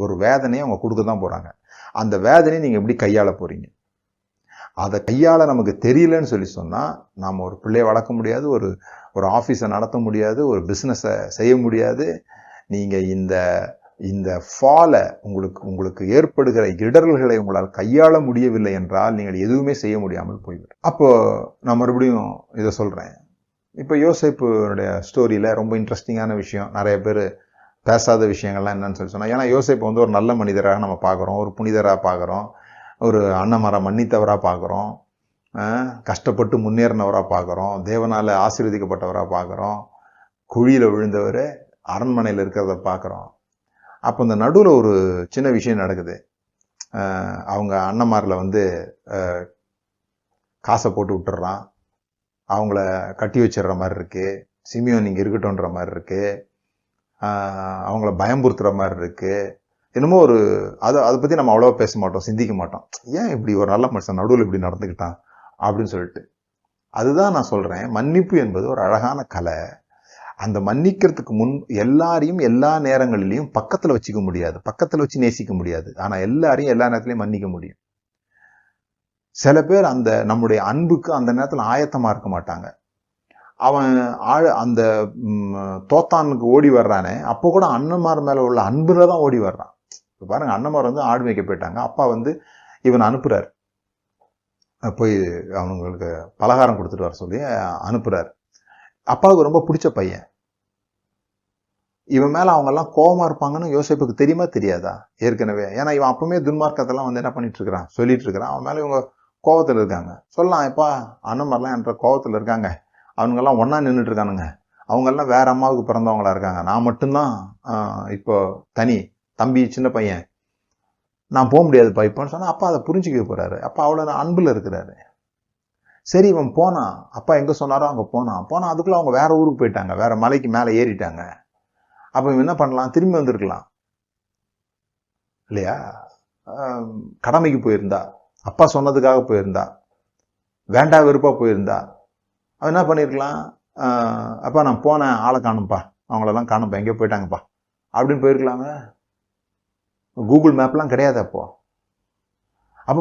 ஒரு வேதனையை அவங்க கொடுக்க தான் போறாங்க. அந்த வேதனையை நீங்க எப்படி கையாள போறீங்க? அதை கையாள நமக்கு தெரியலன்னு சொல்லி சொன்னா, நாம ஒரு பிள்ளையை வளர்க்க முடியாது, ஒரு ஆபீஸை நடத்த முடியாது, ஒரு பிசினஸை செய்ய முடியாது. நீங்க இந்த ஃபாலை, உங்களுக்கு ஏற்படுகிற இடர்களை உங்களால் கையாள முடியவில்லை என்றால் நீங்கள் எதுவுமே செய்ய முடியாமல் போய்விடும். அப்போ நான் மறுபடியும் இதை சொல்றேன். இப்போ யோசேப்புடைய ஸ்டோரியில ரொம்ப இன்ட்ரெஸ்டிங்கான விஷயம், நிறைய பேர் பேசாத விஷயங்கள்லாம் என்னன்னு சொல்லி சொன்னா, ஏன்னா யோசேப்பு ஒரு நல்ல மனிதராக நம்ம பார்க்குறோம், ஒரு புனிதராக பார்க்குறோம், ஒரு அன்னமர மன்னித்தவராக பார்க்குறோம், கஷ்டப்பட்டு முன்னேறினவராக பார்க்குறோம், தேவனால ஆசீர்வதிக்கப்பட்டவராக பார்க்குறோம், குழியில விழுந்தவர் அரண்மனையில் இருக்கிறத பார்க்குறோம். அப்போ இந்த நடுவில் ஒரு சின்ன விஷயம் நடக்குது. அவங்க அண்ணன்மாரில் காசை போட்டு விட்டுறான், அவங்கள கட்டி வச்சிடுற மாதிரி இருக்கு, சிமியோன் இங்கே இருக்கட்டும்ன்ற மாதிரி இருக்கு, அவங்கள பயம்புறுத்துற மாதிரி இருக்கு. என்னமோ அதை பற்றி நம்ம அவ்வளோவா பேச மாட்டோம், சிந்திக்க மாட்டோம். ஏன் இப்படி ஒரு நல்ல மனுஷன் நடுவில் இப்படி நடந்துக்கிட்டான் அப்படின்னு சொல்லிட்டு. அதுதான் நான் சொல்றேன், மன்னிப்பு என்பது ஒரு அழகான கலை. அந்த மன்னிக்கிறதுக்கு முன் எல்லாரையும் எல்லா நேரங்களிலையும் பக்கத்துல வச்சுக்க முடியாது, பக்கத்துல வச்சு நேசிக்க முடியாது. ஆனா எல்லாரையும் எல்லா நேரத்திலையும் மன்னிக்க முடியும். சில பேர் நம்முடைய அன்புக்கு அந்த நேரத்துல ஆயத்தமா இருக்க மாட்டாங்க. அவன் அந்த தோத்தானுக்கு ஓடி வர்றானே, அப்போ கூட அண்ணன்மார் மேல உள்ள அன்புல தான் ஓடி வர்றான். பாருங்க, அண்ணன்மார் ஆடு மேய்க்க போயிட்டாங்க, அப்பா இவன் அனுப்புறாரு, போய் அவங்களுக்கு பலகாரம் கொடுத்துட்டு வர சொல்லி அனுப்புறாரு. அப்பாவுக்கு ரொம்ப பிடிச்ச பையன். இவன் மேல அவங்க எல்லாம் கோபமா இருப்பாங்கன்னு யோசேப்புக்கு தெரியுமா தெரியாதா? ஏற்கனவே. ஏன்னா இவன் அப்பவுமே துன்மார்க்கத்தெல்லாம் என்ன பண்ணிட்டு இருக்கிறான், சொல்லிட்டு இருக்கிறான். அவன் மேல இவங்க கோபத்துல இருக்காங்க. சொல்லலாம், எப்பா அண்ணன்மாரெல்லாம் என்ற கோபத்துல இருக்காங்க, அவங்க எல்லாம் ஒன்னா நின்றுட்டு இருக்கானுங்க, அவங்க எல்லாம் வேற அம்மாவுக்கு பிறந்தவங்களா இருக்காங்க, நான் மட்டும்தான் இப்போ தனி, தம்பி சின்ன பையன், நான் போக முடியாதுப்பா இப்போன்னு சொன்னா அப்பா அதை புரிஞ்சுக்க போறாரு. அப்பா அவ்வளவு அன்புல இருக்கிறாரு. சரி, இவன் போனான், அப்பா எங்க சொன்னாரோ அங்க போனா அதுக்குள்ள அவங்க வேற ஊருக்கு போயிட்டாங்க, வேற மலைக்கு மேல ஏறிட்டாங்க. அப்ப இவன் என்ன பண்ணலாம், திரும்பி வந்திருக்கலாம் இல்லையா? கடமைக்கு போயிருந்தா, அப்பா சொன்னதுக்காக போயிருந்தா, வேண்டா வெறுப்பா போயிருந்தா, அவன் என்ன பண்ணிருக்கலாம், அப்பா நான் போனேன், ஆளை காணும்பா, அவங்களெல்லாம் காணும்பா, எங்கேயோ போயிட்டாங்கப்பா அப்படின்னு போயிருக்கலாங்க. கூகுள் மேப்லாம் கிடையாது அப்போ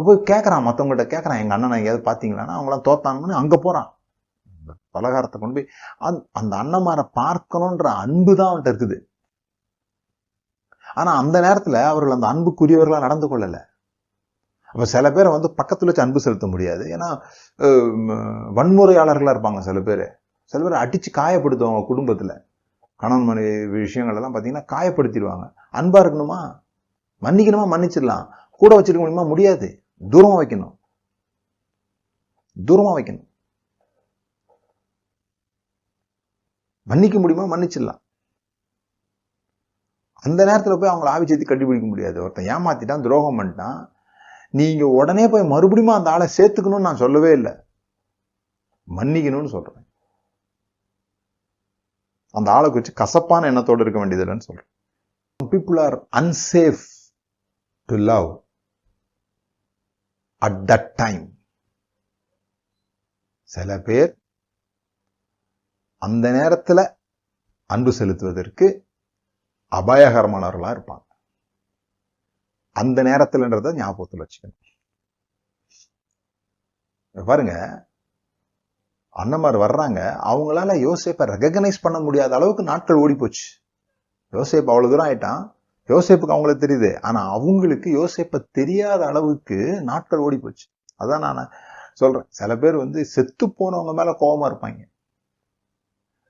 போய் கேட்கறான், மற்றவங்கள்ட்ட கேட்கறான், எங்க அண்ணனை எங்கேயாவது பார்த்தீங்களான்னா, அவங்களாம் தோத்தாங்கன்னு அங்க போறான். பலகாரத்தை கொண்டு போய் அந்த அண்ணன்மாரை பார்க்கணுன்ற அன்பு தான் அவன்கிட்ட இருக்குது. ஆனா அந்த நேரத்துல அவர்கள் அந்த அன்புக்குரியவர்களா நடந்து கொள்ளல. அப்ப சில பேரை பக்கத்துல வச்சு அன்பு செலுத்த முடியாது. ஏன்னா வன்முறையாளர்களா இருப்பாங்க சில பேர் அடிச்சு காயப்படுத்துவாங்க. குடும்பத்துல கணவன் மனைவி விஷயங்கள் எல்லாம் பாத்தீங்கன்னா காயப்படுத்திடுவாங்க. அன்பா இருக்கணுமா, மன்னிக்கணுமா, மன்னிச்சிடலாம். கூட வச்சிருக்க முடியுமா, முடியாது. தூரமா வைக்கணும், தூரமா வைக்கணும். மன்னிக்க முடியுமா, மன்னிச்சிடலாம். அந்த நேரத்துல போய் அவங்களை ஆவி சேர்த்து கட்டிப்பிடிக்க முடியாது. ஒருத்தன் ஏமாத்திட்டான், துரோகம் பண்ணிட்டான், நீங்க உடனே போய் மறுபடியும் அந்த ஆளை சேர்த்துக்கணும்னு நான் சொல்லவே இல்லை, மன்னிக்கணும்னு சொல்றேன். அந்த ஆளை வச்சு கசப்பான எண்ணத்தோடு இருக்க வேண்டியது இல்லைன்னு சொல்றேன். People are unsafe to love at that time. சில பேர் அந்த நேரத்துல அன்பு செலுத்துவதற்கு அபாயகரமானவர்களா இருப்பாங்க. அந்த நேரத்துலன்றத ஞாபகத்தில் வச்சுக்கணும். பாருங்க, அண்ணன்மார் வர்றாங்க, அவங்களால யோசேப்பை ரெகக்னைஸ் பண்ண முடியாத அளவுக்கு நாட்கள் ஓடி போச்சு. யோசேப்பு அவ்வளவு தூரம் ஆயிட்டான். யோசேப்புக்கு அவங்களுக்கு தெரியுது, ஆனா அவங்களுக்கு யோசேப்பை தெரியாத அளவுக்கு நாட்கள் ஓடி போச்சு. அதான் நான் சொல்றேன், சில பேர் செத்து போனவங்க மேல கோபமா இருப்பாங்க.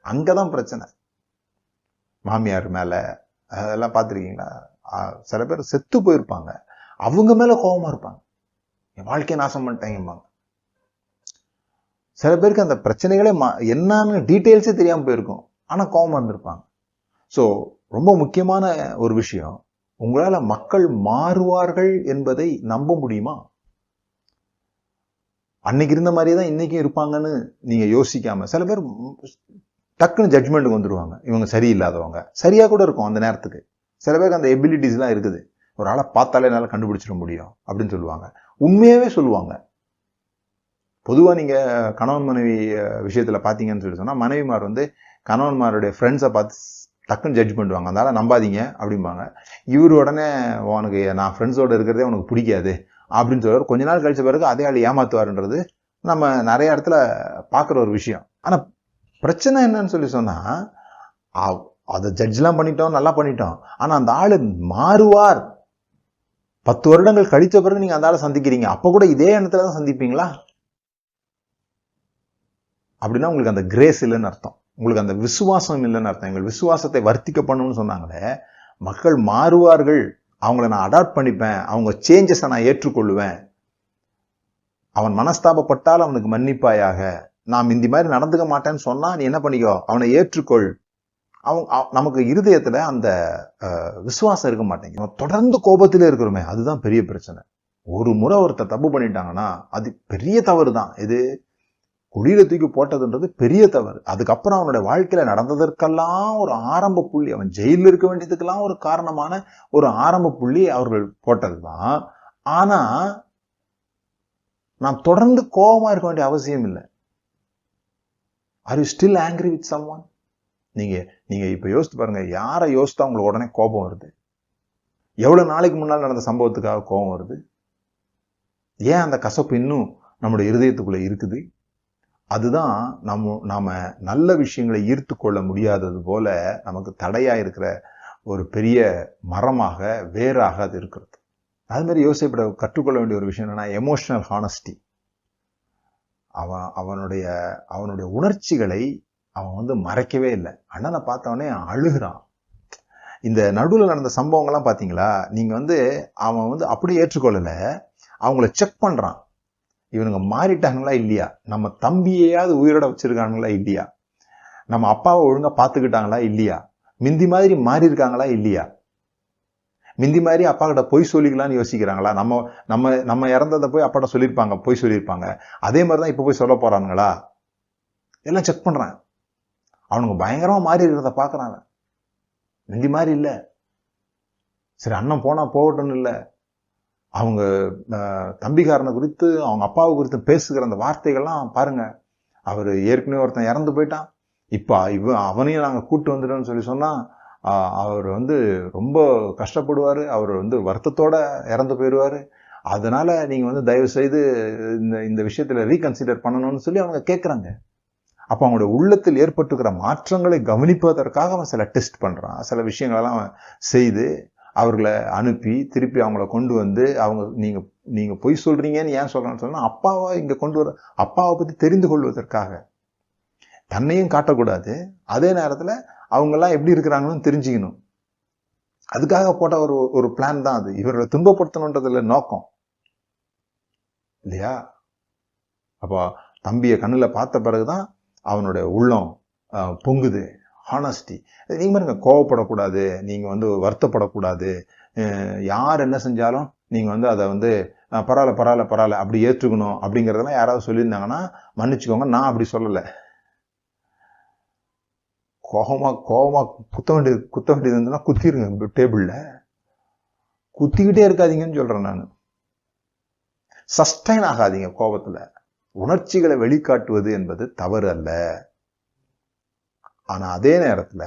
அங்கதான் பிரச்சனை. மாமியார் மேல அதெல்லாம் பார்த்துருக்கீங்களா? சில பேர் செத்து போயிருப்பாங்க, அவங்க மேல கோபமா இருப்பாங்க, என் வாழ்க்கையை நாசம் பண்ணிட்டாங்கம்பாங்க. சில பேருக்கு அந்த பிரச்சனைகளே என்னன்னு டீட்டெயில்ஸே தெரியாம போயிருக்கும், ஆனா கோபமா இருந்திருப்பாங்க. ஸோ ரொம்ப முக்கியமான ஒரு விஷயம், உங்களால மக்கள் மாறுவார்கள் என்பதை நம்ப முடியுமா? அன்னைக்கு இருந்த மாதிரியே தான் இன்னைக்கும் இருப்பாங்கன்னு நீங்க யோசிக்காம, சில பேர் டக்குன்னு ஜட்ஜ்மெண்ட்டுக்கு வந்துருவாங்க, இவங்க சரியில்லாதவங்க. சரியா கூட இருக்கும் அந்த நேரத்துக்கு. சில பேருக்கு அந்த எபிலிட்டிஸ் எல்லாம் இருக்குது, ஒரு ஆளை பார்த்தாலே என்னால கண்டுபிடிச்சிட முடியும் அப்படின்னு சொல்லுவாங்க, உண்மையாவே சொல்லுவாங்க. பொதுவா நீங்க கணவன் மனைவி விஷயத்துல பாத்தீங்கன்னு சொல்லி சொன்னா, மனைவிமார் கணவன்மாருடைய ஃப்ரெண்ட்ஸை பார்த்து டக்குன்னு ஜட்ஜ் பண்ணுவாங்க, அதனால நம்பாதீங்க அப்படிம்பாங்க. இவரு உடனே உனக்கு நான் ஃப்ரெண்ட்ஸோட இருக்கிறதே உனக்கு பிடிக்காது அப்படின்னு சொல்லுவார். கொஞ்ச நாள் கழிச்ச பிறகு அதே ஆள் ஏமாத்துவாருன்றது நம்ம நிறைய இடத்துல பார்க்குற ஒரு விஷயம். ஆனா பிரச்சனை என்னன்னு சொல்லி சொன்னா, அதை ஜட்ஜ்லாம் பண்ணிட்டோம், நல்லா பண்ணிட்டோம், ஆனா அந்த ஆளு மாறுவார் 10 வருடங்கள் கழிச்ச பிறகு நீங்க அந்த ஆளை சந்திக்கிறீங்க, அப்ப கூட இதே எண்ணத்துல தான் சந்திப்பீங்களா? அப்படின்னா உங்களுக்கு அந்த கிரேஸ் இல்லைன்னு அர்த்தம், உங்களுக்கு அந்த விசுவாசம் இல்லைன்னு அர்த்தம். எங்கள் விசுவாசத்தை வர்த்திக்க பண்ணணும்னு சொன்னாங்களே, மக்கள் மாறுவார்கள், அவங்கள நான் அடாப்ட் பண்ணிப்பேன், அவங்க சேஞ்சஸை நான் ஏற்றுக்கொள்ளுவேன், அவன் மனஸ்தாபப்பட்டால் அவனுக்கு மன்னிப்பாயாக, நான் இந்த மாதிரி நடந்துக்க மாட்டேன்னு சொன்னா நீ என்ன பண்ணிக்கோ, அவனை ஏற்றுக்கொள். நமக்கு இருதயத்துல அந்த விசுவாசம் இருக்க மாட்டேங்க, தொடர்ந்து கோபத்திலே இருக்கிறோமே, அதுதான் பெரிய பிரச்சனை. ஒரு முறை ஒருத்தர் தப்பு பண்ணிட்டாங்கன்னா அது பெரிய தவறு தான். இது குழியில தூக்கி போட்டதுன்றது பெரிய தவறு. அதுக்கப்புறம் அவனுடைய வாழ்க்கையில நடந்ததற்கெல்லாம் ஒரு ஆரம்ப புள்ளி, அவன் ஜெயிலில் இருக்க வேண்டியதுக்கெல்லாம் ஒரு காரணமான ஒரு ஆரம்ப புள்ளி அவர்கள் போட்டதுதான். ஆனா நான் தொடர்ந்து கோபமா இருக்க வேண்டிய அவசியம் இல்லை. Are you still angry with someone? நீங்க இப்ப யோசித்து பாருங்க, யாரை யோசித்தா உங்களுக்கு உடனே கோபம் வருது? எவ்வளவு நாளைக்கு முன்னால் நடந்த சம்பவத்துக்காக கோபம் வருது? ஏன் அந்த கசப்பு இன்னும் நம்முடைய இருதயத்துக்குள்ள இருக்குது? அதுதான் நாம நல்ல விஷயங்களை ஈர்த்து கொள்ள முடியாதது போல நமக்கு தடையா இருக்கிற ஒரு பெரிய மரமாக, வேறாக அது இருக்கிறது. அது மாதிரி யோசிப்பட கற்றுக்கொள்ள வேண்டிய ஒரு விஷயம் என்னன்னா, எமோஷனல் ஹானஸ்டி. அவனுடைய உணர்ச்சிகளை அவன் மறைக்கவே இல்லை. அண்ணனை பார்த்தவனே அழுகிறான். இந்த நடுவில் நடந்த சம்பவங்கள்லாம் பாத்தீங்களா? நீங்க அவன் அப்படியே ஏற்றுக்கொள்ளல, அவங்கள செக் பண்றான். இவனுங்க மாறிட்டாங்களா இல்லையா, நம்ம தம்பியையாவது உயிரோட வச்சிருக்காங்களா இல்லையா, நம்ம அப்பாவை ஒழுங்கா பாத்துக்கிட்டாங்களா இல்லையா, மிந்தி மாதிரி மாறி இருக்காங்களா இல்லையா, மிந்தி மாதிரி அப்பா கிட்ட பொய் சொல்லிக்கலாம்னு யோசிக்கிறாங்களா, நம்ம இறந்ததை போய் அப்பாட்ட சொல்லியிருப்பாங்க, பொய் சொல்லியிருப்பாங்க, அதே மாதிரிதான் இப்ப போய் சொல்ல போறானுங்களா, எல்லாம் செக் பண்றான். அவனுங்க பயங்கரமா மாறி இருக்கிறத பாக்குறாங்க, மிந்தி மாதிரி இல்ல. சரி, அண்ணன் போனா போகட்டும்னு இல்ல, அவங்க தம்பிக்காரனை குறித்து, அவங்க அப்பாவை குறித்து பேசுகிற அந்த வார்த்தைகள்லாம் பாருங்க. அவர் ஏற்கனவே ஒருத்தன் இறந்து போயிட்டான், இப்ப அவனையும் நாங்க கூட்டு வந்துட்டோம்னு சொல்லி சொன்னா அவர் ரொம்ப கஷ்டப்படுவாரு, அவர் வருத்தத்தோட இறந்து போயிடுவாரு. அதனால நீங்க தயவு செய்து இந்த விஷயத்துல ரீகன்சிடர் பண்ணணும்னு சொல்லி அவங்க கேட்கறாங்க. அப்ப அவங்களுடைய உள்ளத்தில் ஏற்பட்டுக்கிற மாற்றங்களை கவனிப்பதற்காக அவன் சில டெஸ்ட் பண்றான், சில விஷயங்களெல்லாம் அவன் செய்து அவர்களை அனுப்பி திருப்பி அவங்கள கொண்டு அவங்க நீங்க பொய் சொல்றீங்கன்னு ஏன் சொல்றான்னு சொன்னா, அப்பாவை இங்க கொண்டு வர, அப்பாவை பத்தி தெரிந்து கொள்வதற்காக. தன்னையும் காட்டக்கூடாது, அதே நேரத்துல அவங்க எல்லாம் எப்படி இருக்கிறாங்கன்னு தெரிஞ்சுக்கணும். அதுக்காக போட்ட ஒரு பிளான் தான் அது. இவர்களை துன்பப்படுத்தணுன்றதுல நோக்கம் இல்லையா? அப்போ தம்பியை கண்ணுல பார்த்த பிறகுதான் அவனுடைய உள்ளம் பொங்குது. ஹானஸ்டி. நீங்க பாருங்க, கோவப்படக்கூடாது, நீங்க வருத்தப்படக்கூடாது, யார் என்ன செஞ்சாலும் நீங்க அதை பரவாயில்ல அப்படி ஏற்றுக்கணும் அப்படிங்கறதெல்லாம் யாராவது சொல்லியிருந்தாங்கன்னா மன்னிச்சுக்கோங்க, நான் அப்படி சொல்லல. கோபமா குத்த வேண்டியது இருந்ததுன்னா குத்திருங்க, டேபிள்ல குத்திக்கிட்டே இருக்காதீங்கன்னு சொல்றேன் நான். சஸ்டைன் ஆகாதீங்க கோபத்துல. உணர்ச்சிகளை வெளிக்காட்டுவது என்பது தவறு அல்ல. ஆனா அதே நேரத்துல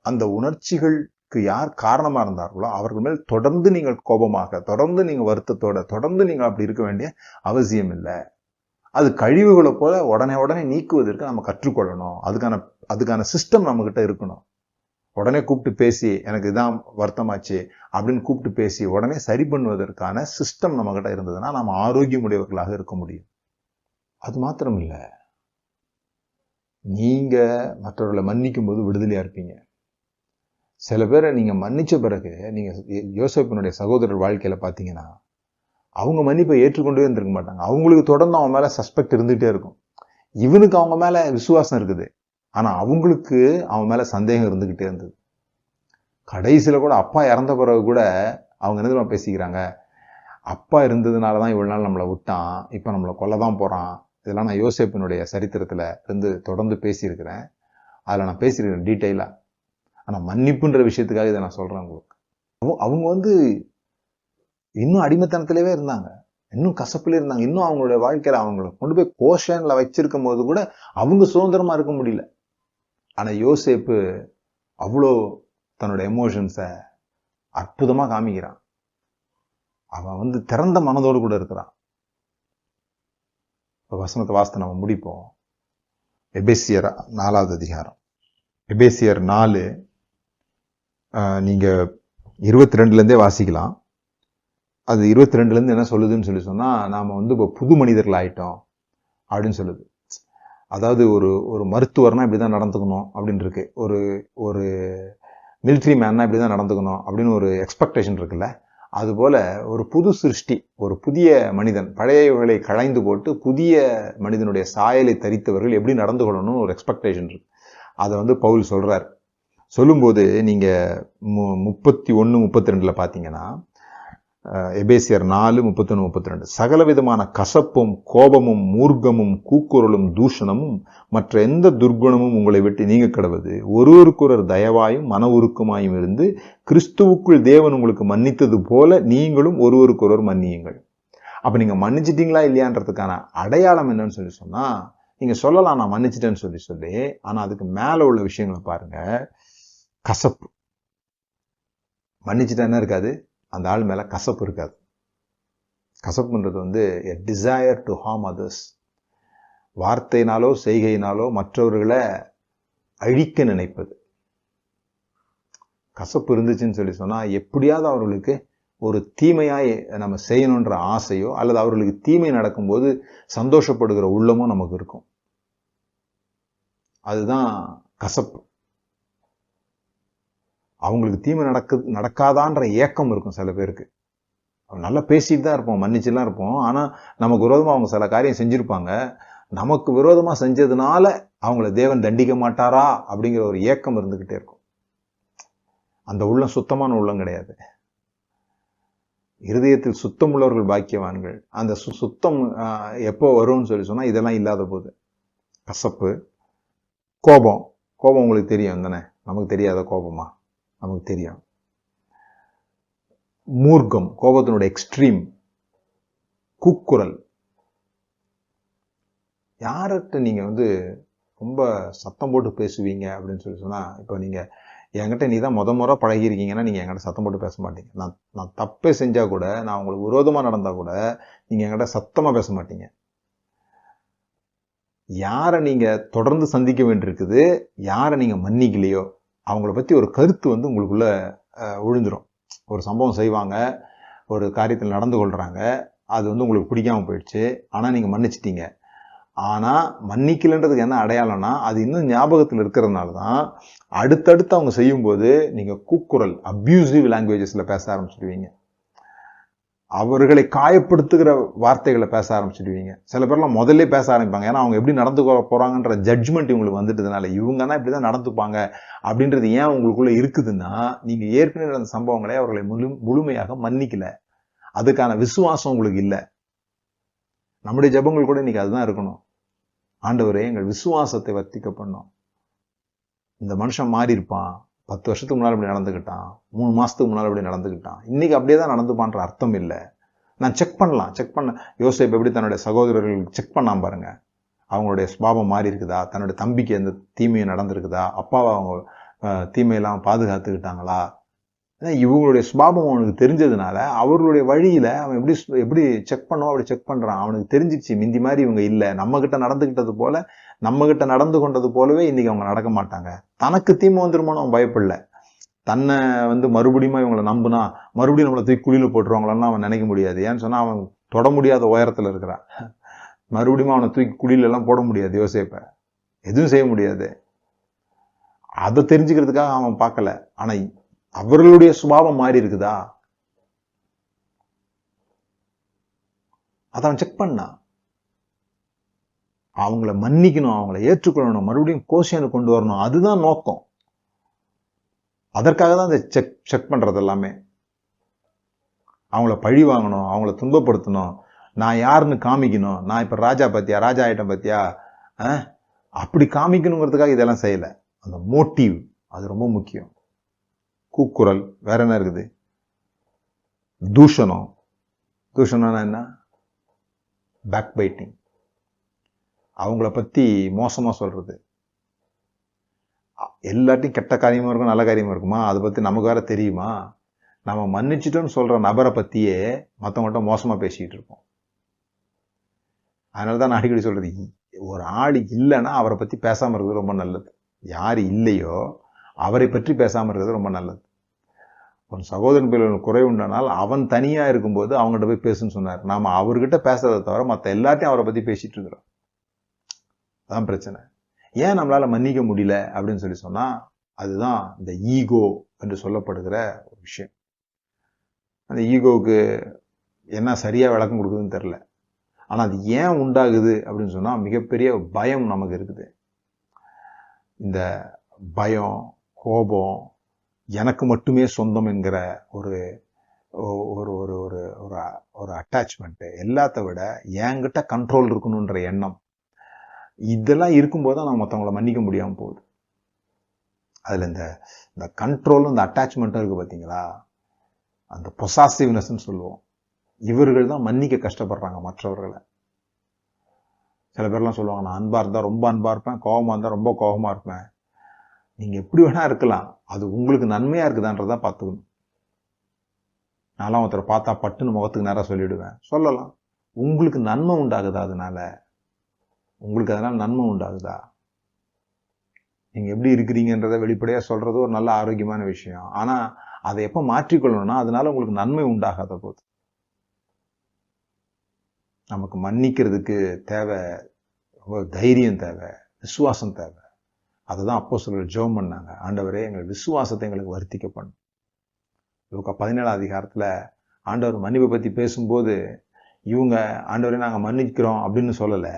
அந்த உணர்ச்சிகளுக்கு யார் காரணமா இருந்தார்களோ அவர்கள் மேல் தொடர்ந்து நீங்கள் கோபமாக, தொடர்ந்து நீங்க வருத்தத்தோட, தொடர்ந்து நீங்க அப்படி இருக்க வேண்டிய அவசியம் இல்லை. அது கழிவுகளை போல உடனே நீக்குவதற்கு நம்ம கற்றுக்கொள்ளணும். அதுக்கான சிஸ்டம் நம்ம கிட்ட இருக்கணும். உடனே கூப்பிட்டு பேசி எனக்கு இதான் வருத்தமாச்சு அப்படின்னு கூப்பிட்டு பேசி உடனே சரி பண்ணுவதற்கான சிஸ்டம் நம்ம கிட்ட இருந்ததுன்னா நம்ம ஆரோக்கியமுடையவர்களாக இருக்க முடியும். அது மாத்திரம் இல்ல, நீங்க மற்றவர்களை மன்னிக்கும் போது விடுதலையா இருப்பீங்க. சில பேரை நீங்க மன்னிச்ச பிறகு, நீங்க யோசேப்பினுடைய சகோதரர் வாழ்க்கையில பாத்தீங்கன்னா அவங்க மன்னிப்பை ஏற்றுக்கொண்டே இருந்திருக்க மாட்டாங்க. அவங்களுக்கு தொடர்ந்து அவன் மேல சஸ்பெக்ட் இருந்துகிட்டே இருக்கும். இவனுக்கு அவங்க மேல விசுவாசம் இருக்குது, ஆனா அவங்களுக்கு அவன் மேல சந்தேகம் இருந்துகிட்டே இருந்தது. கடைசியில கூட அப்பா இறந்த பிறகு கூட அவங்க என்ன பேசிக்கிறாங்க, அப்பா இருந்ததுனாலதான் இவ்வளவு நாள் நம்மளை விட்டான், இப்ப நம்மளை கொல்லதான் போறான். இதெல்லாம் நான் யோசேப்பினுடைய சரித்திரத்துல இருந்து தொடர்ந்து பேசியிருக்கிறேன். அதுல நான் பேசியிருக்கிறேன் டீட்டெயிலா. ஆனா மன்னிப்புன்ற விஷயத்துக்காக இதை நான் சொல்றேன் உங்களுக்கு. அவங்க இன்னும் அடிமைத்தனத்திலேயே இருந்தாங்க, இன்னும் கசப்புல இருந்தாங்க, இன்னும் அவங்களுடைய வாழ்க்கையில அவங்களை கொண்டு போய் கோஷன்ல வச்சிருக்கும் போது கூட அவங்க சுதந்திரமா இருக்க முடியல. ஆனா யோசேப்பு அவ்வளோ தன்னோட எமோஷன்ஸ அற்புதமா காமிக்கிறான். அவன் திறந்த மனதோடு கூட இருக்கிறான். வசனத்தை வாசித்து நம்ம முடிப்போம். எபேசியர் 4வது அதிகாரம், எபேசியர் 4 நீங்க 22 இருந்தே வாசிக்கலாம். அது 22 இருந்து என்ன சொல்லுதுன்னு சொன்னா, நாம இப்போ புது மனிதர்கள் ஆயிட்டோம் அப்படின்னு சொல்லுது. அதாவது ஒரு மருத்துவர்னா இப்படிதான் நடந்துக்கணும் அப்படின்னு இருக்கு, ஒரு மிலிட்ரி மேன்னா இப்படிதான் நடந்துக்கணும் அப்படின்னு ஒரு எக்ஸ்பெக்டேஷன் இருக்குல்ல. அது போல ஒரு புது சிருஷ்டி, ஒரு புதிய மனிதன், பழையவர்களை களைந்து போட்டு புதிய மனிதனுடைய சாயலை தரித்தவர்கள் எப்படி நடந்து கொள்ளணும்னு ஒரு எக்ஸ்பெக்டேஷன் இருக்கு. அதை பவுல் சொல்றார். சொல்லும்போது நீங்க 31-32 பாத்தீங்கன்னா, எபேசியர் 4:31-32, சகல விதமான கசப்பும் கோபமும் மூர்க்கமும் கூக்குரலும் தூஷணமும் மற்ற எந்த துர்குணமும் உங்களை விட்டு நீங்க கடவது, ஒருவருக்கொருவர் தயவாயும் மன உருக்கமாயும் இருந்து கிறிஸ்துவுக்குள் தேவன் உங்களுக்கு மன்னித்தது போல நீங்களும் ஒருவருக்கொருவர் மன்னியுங்கள். அப்ப நீங்க மன்னிச்சிட்டீங்களா இல்லையான்றதுக்கான அடையாளம் என்னன்னு சொன்னா, நீங்க சொல்லலாம் நான் மன்னிச்சிட்டேன்னு சொல்லி, ஆனா அதுக்கு மேல உள்ள விஷயங்களை பாருங்க. கசப்பு, மன்னிச்சிட்டா என்ன இருக்காது, அந்த ஆள் மேல கசப்பு இருக்காது. கசப்புன்றது a desire to harm others. வார்த்தையினாலோ செய்கையினாலோ மற்றவர்களை அழிக்க நினைப்பது. கசப்பு இருந்துச்சுன்னு சொன்னா எப்படியாவது அவர்களுக்கு ஒரு தீமையாய் நம்ம செய்யணுன்ற ஆசையோ அல்லது அவர்களுக்கு தீமை நடக்கும்போது சந்தோஷப்படுகிற உள்ளமோ நமக்கு இருக்கும். அதுதான் கசப்பு. அவங்களுக்கு தீமை நடக்காதான்ற ஏக்கம் இருக்கும் சில பேருக்கு. நல்லா பேசிட்டு தான் இருப்போம், மன்னிச்சுலாம் இருப்போம், ஆனா நமக்கு விரோதமா அவங்க சில காரியம் செஞ்சிருப்பாங்க. நமக்கு விரோதமா செஞ்சதுனால அவங்கள தேவன் தண்டிக்க மாட்டாரா அப்படிங்கிற ஒரு ஏக்கம் இருந்துகிட்டே இருக்கும். அந்த உள்ளம் சுத்தமான உள்ளம் கிடையாது. இருதயத்தில் சுத்தம் உள்ளவர்கள் பாக்கியவான்கள். அந்த சுத்தம் எப்போ வரும்னு சொன்னா இதெல்லாம் இல்லாத போது. கசப்பு, கோபம் உங்களுக்கு தெரியும் தானே, நமக்கு தெரியாத கோபமா? நமக்கு தெரியும். மூர்க்கம், கோபத்தினுடைய எக்ஸ்ட்ரீம். கூக்குரல், யார்கிட்ட நீங்க ரொம்ப சத்தம் போட்டு பேசுவீங்க அப்படின்னு சொன்னா, இப்ப நீங்க என்கிட்ட நீ தான் முறை பழகிருக்கீங்கன்னா நீங்க என்கிட்ட சத்தம் போட்டு பேச மாட்டீங்க. நான் தப்பே செஞ்சா கூட, நான் உங்களுக்கு விரோதமா நடந்தா கூட நீங்க என்கிட்ட சத்தமா பேச மாட்டீங்க. யாரை நீங்க தொடர்ந்து சந்திக்க வேண்டியிருக்குது, யாரை நீங்க மன்னிக்கலையோ அவங்கள பத்தி ஒரு கருத்து உங்களுக்குள்ள விழுந்துரும். ஒரு சம்பவம் செய்வாங்க, ஒரு காரியத்தில் நடந்து கொள்றாங்க, அது உங்களுக்கு பிடிக்காம போயிடுச்சு, ஆனா நீங்க மன்னிச்சிட்டீங்க. ஆனா மன்னிக்கலன்றதுக்கு என்ன அடையாளம்னா, அது இன்னும் ஞாபகத்தில் இருக்கிறதுனாலதான் அடுத்தடுத்து அவங்க செய்யும் போது நீங்க கூக்குரல், அபியூசிவ் லாங்குவேஜஸ்ல பேச ஆரம்பிச்சிடுவீங்க. அவர்களை காயப்படுத்துகிற வார்த்தைகளை பேச ஆரம்பிச்சிடுவீங்க. சில பேர்லாம் முதல்ல பேச ஆரம்பிப்பாங்க, ஏன்னா அவங்க எப்படி நடந்து போறாங்கன்ற ஜட்ஜ்மெண்ட் இவங்களுக்கு வந்துட்டதுனால, இவங்கன்னா இப்படிதான் நடந்துப்பாங்க அப்படின்றது ஏன் உங்களுக்குள்ள இருக்குதுன்னா, நீங்க ஏற்கனவே நடந்த சம்பவங்களை அவர்களை முழுமையாக மன்னிக்கல. அதுக்கான விசுவாசம் உங்களுக்கு இல்லை. நம்முடைய ஜெபங்கள் கூட இன்னைக்கு அதுதான் இருக்கணும். ஆண்டவரே, எங்கள் விசுவாசத்தை வர்த்திக்க பண்ணோம். இந்த மனுஷன் மாறி இருப்பான், 10 வருஷத்துக்கு முன்னால இப்படி நடந்துக்கிட்டான், 3 மாசத்துக்கு முன்னால இப்படி நடந்துக்கிட்டான், இன்னைக்கு அப்படியே தான் நடந்துப்பான்ற அர்த்தம் இல்லை. நான் செக் பண்ண யோசேப்பு எப்படி தன்னுடைய சகோதரர்கள் செக் பண்ணாம பாருங்க. அவங்களுடைய சுபாவம் மாறி இருக்குதா, தன்னுடைய தம்பிக்கு எந்த தீமையை நடந்திருக்குதா, அப்பாவை அவங்க தீமையெல்லாம் பாதுகாத்துக்கிட்டாங்களா, இவங்களுடைய சுபாவம் அவனுக்கு தெரிஞ்சதுனால அவர்களுடைய வழியில அவன் எப்படி செக் பண்ணுவோம் அப்படி செக் பண்றான். அவனுக்கு தெரிஞ்சிச்சு மிந்தி மாதிரி இவங்க இல்ல, நம்ம கிட்ட நடந்துகிட்டது போல, நம்ம கிட்ட நடந்து கொண்டது போலவே இன்னைக்கு அவங்க நடக்க மாட்டாங்க. தனக்கு தீமை வந்துருமோன்னு அவன் பயப்படல. தன்னை மறுபடியும் இவங்களை நம்புனா மறுபடியும் நம்மளை தூக்கி குழியில போட்டுருவாங்களான்னு அவன் நினைக்க முடியாது. ஏன்னு சொன்னா அவன் தொட முடியாத உயரத்துல இருக்கிறான். மறுபடியும் அவனை தூக்கி குழியில எல்லாம் போட முடியாது. யோசேப்ப எதுவும் செய்ய முடியாது. அதை தெரிஞ்சுக்கிறதுக்காக அவன் பார்க்கல. ஆனா அவர்களுடைய சுபாவம் மாறி இருக்குதா, அதை அவன் செக் பண்ணா. அவங்கள மன்னிக்கணும், அவங்கள ஏற்றுக்கொள்ளணும், மறுபடியும் கோஷியனை கொண்டு வரணும். அதுதான் நோக்கம். அதற்காக தான் இந்த செக் பண்றது எல்லாமே. அவங்கள பழி வாங்கணும், அவங்கள துன்பப்படுத்தணும், நான் யாருன்னு காமிக்கணும், நான் இப்ப ராஜா பத்தியா, ராஜா ஆயிட்டம் பத்தியா, அப்படி காமிக்கணுங்கிறதுக்காக இதெல்லாம் செய்யல. அந்த மோட்டிவ் அது ரொம்ப முக்கியம். கூக்குரல், வேற என்ன இருக்குது? தூஷணம். தூஷணம்னா என்ன? Backbiting. அவங்கள பத்தி மோசமா சொல்றது. எல்லாத்தையும் கெட்ட காரியமா இருக்கும், நல்ல காரியமா இருக்குமா? அதை பத்தி நமக்கு வேற தெரியுமா? நம்ம மன்னிச்சிட்டோம்னு சொல்ற நபரை பத்தியே மற்றவங்கள்ட்ட மோசமா பேசிக்கிட்டு இருப்போம். அதனாலதான் நான் அடிக்கடி சொல்றது, ஒரு ஆள் இல்லைன்னா அவரை பத்தி பேசாம இருக்கிறது ரொம்ப நல்லது. யாரு இல்லையோ அவரை பற்றி பேசாம இருக்கிறது ரொம்ப நல்லது. ஒரு சகோதரன் பேர் குறை உண்டானால் அவன் தனியா இருக்கும்போது அவங்ககிட்ட போய் பேசுன்னு சொன்னார். நாம அவர்கிட்ட பேசுறதை தவிர மற்ற எல்லாத்தையும் அவரை பத்தி பேசிட்டு இருக்கிறோம். அதான் பிரச்சனை. ஏன் நம்மளால மன்னிக்க முடியல அப்படின்னு சொன்னா, அதுதான் இந்த ஈகோ என்று சொல்லப்படுகிற ஒரு விஷயம். அந்த ஈகோவுக்கு என்ன சரியா விளக்கம் கொடுக்குதுன்னு தெரியல. ஆனா அது ஏன் உண்டாகுது அப்படின்னு சொன்னா, மிகப்பெரிய பயம் நமக்கு இருக்குது. இந்த பயம், கோபம், எனக்கு மட்டுமே சொந்தம் என்கிற ஒரு ஒரு ஒரு ஒரு ஒரு அட்டாச்மெண்ட், எல்லாத்த விட என்கிட்ட கண்ட்ரோல் இருக்கணும்ன்ற எண்ணம், இதெல்லாம் இருக்கும்போது தான் நம்ம மற்றவங்களை மன்னிக்க முடியாம போகுது. அதுல இந்த கண்ட்ரோலும் இந்த அட்டாச்மெண்ட்டும் இருக்கு பார்த்தீங்களா, அந்த பொசாசிவ்னஸ் சொல்லுவோம். இவர்கள் தான் மன்னிக்க கஷ்டப்படுறாங்க மற்றவர்களை. சில பேர்லாம் சொல்லுவாங்க, நான் அன்பா இருந்தா ரொம்ப அன்பா இருப்பேன், கோபமா இருந்தா ரொம்ப கோபமா இருப்பேன். நீங்க எப்படி வேணா இருக்கலாம், அது உங்களுக்கு நன்மையா இருக்குதான்றதா பார்த்துக்கணும். நான்லாம் ஒருத்தரை பார்த்தா பட்டுன்னு முகத்துக்கு நேரம் சொல்லிடுவேன். சொல்லலாம், உங்களுக்கு நன்மை உண்டாகுதா? உங்களுக்கு அதனால நன்மை உண்டாகுதா? நீங்க எப்படி இருக்கிறீங்கன்றத வெளிப்படையா சொல்றது ஒரு நல்ல ஆரோக்கியமான விஷயம். ஆனா அதை எப்ப மாற்றிக்கொள்ளணும்னா, அதனால உங்களுக்கு நன்மை உண்டாகாத போது. நமக்கு மன்னிக்கிறதுக்கு தேவை தைரியம், தேவை விசுவாசம் தேவை. அதுதான் அப்போஸ்தலர்கள் ஜெபம் பண்ணாங்க, ஆண்டவரே எங்கள் விசுவாசத்தை எங்களுக்கு வர்த்திக்க பண்ணும். லூக்கா 17 அதிகாரத்துல ஆண்டவர் மன்னிப்பை பத்தி பேசும்போது, இவங்க ஆண்டவரே நாங்க மன்னிக்கிறோம் அப்படின்னு சொல்லல,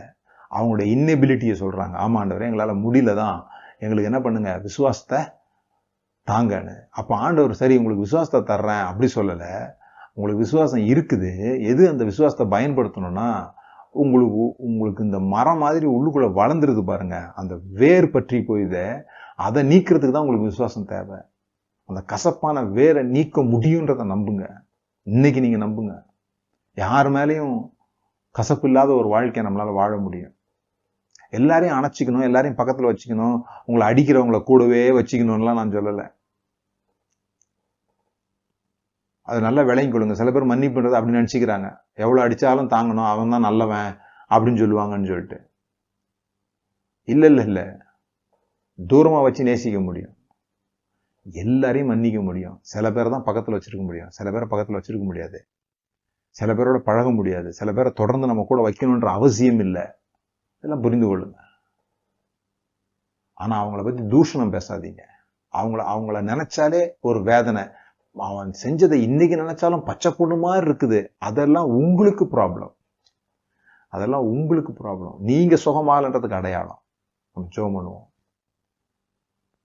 அவங்களுடைய இன்னெபிலிட்டியை சொல்றாங்க. ஆமா ஆண்டவரே, எங்களால முடியல தான், எங்களுக்கு என்ன பண்ணுங்க, விசுவாசத்தை தாங்கன்னு. அப்ப ஆண்டவர் சரி உங்களுக்கு விசுவாசத்தை தர்றேன் அப்படி சொல்லல, உங்களுக்கு விசுவாசம் இருக்குது, எது அந்த விசுவாசத்தை பயன்படுத்தணும்னா, உங்களுக்கு இந்த மரம் மாதிரி உள்ளுக்குள்ள வளர்ந்துருது பாருங்க, அந்த வேர் பற்றி போயித, அதை நீக்கிறதுக்கு தான் உங்களுக்கு விசுவாசம் தேவை. அந்த கசப்பான வேரை நீக்க முடியுன்றதை நம்புங்க. இன்னைக்கு நீங்க நம்புங்க, யார் மேலேயும் கசப்பு இல்லாத ஒரு வாழ்க்கையை நம்மளால வாழ முடியும். எல்லாரையும் அணைச்சிக்கணும், எல்லாரையும் பக்கத்துல வச்சுக்கணும், உங்களை அடிக்கிறவங்களை கூடவே வச்சுக்கணும்லாம் நான் சொல்லலை. அது நல்லா விளங்கி கொள்ளுங்க. சில பேர் மன்னிப்புன்றது அப்படி நினைச்சுக்கிறாங்க, எவ்வளவு அடிச்சாலும் தாங்கணும், அவன் தான் நல்லவன் அப்படின்னு சொல்லுவாங்கன்னு சொல்லிட்டு. இல்ல, தூரமா வச்சு நேசிக்க முடியும், எல்லாரையும் மன்னிக்க முடியும். சில பேர் தான் பக்கத்துல வச்சிருக்க முடியும், சில பேரை பக்கத்துல வச்சிருக்க முடியாது, சில பேரோட பழக முடியாது, சில பேரை தொடர்ந்து நம்ம கூட வைக்கணும்ன்ற அவசியம் இல்லை. இதெல்லாம் புரிந்து கொள்ளுங்க. ஆனா அவங்கள பத்தி தூஷணம் பேசாதீங்க. அவங்கள நினைச்சாலே ஒரு வேதனை, அவன் செஞ்சதை இன்னைக்கு நினைச்சாலும் பச்சை பொண்ணு மாதிரி இருக்குது, அதெல்லாம் உங்களுக்கு ப்ராப்ளம். அதெல்லாம் உங்களுக்கு ப்ராப்ளம். நீங்க சுகமாகன்றதுக்கு அடையாளம். நம்ம ஜெபம் பண்ணுவோம்.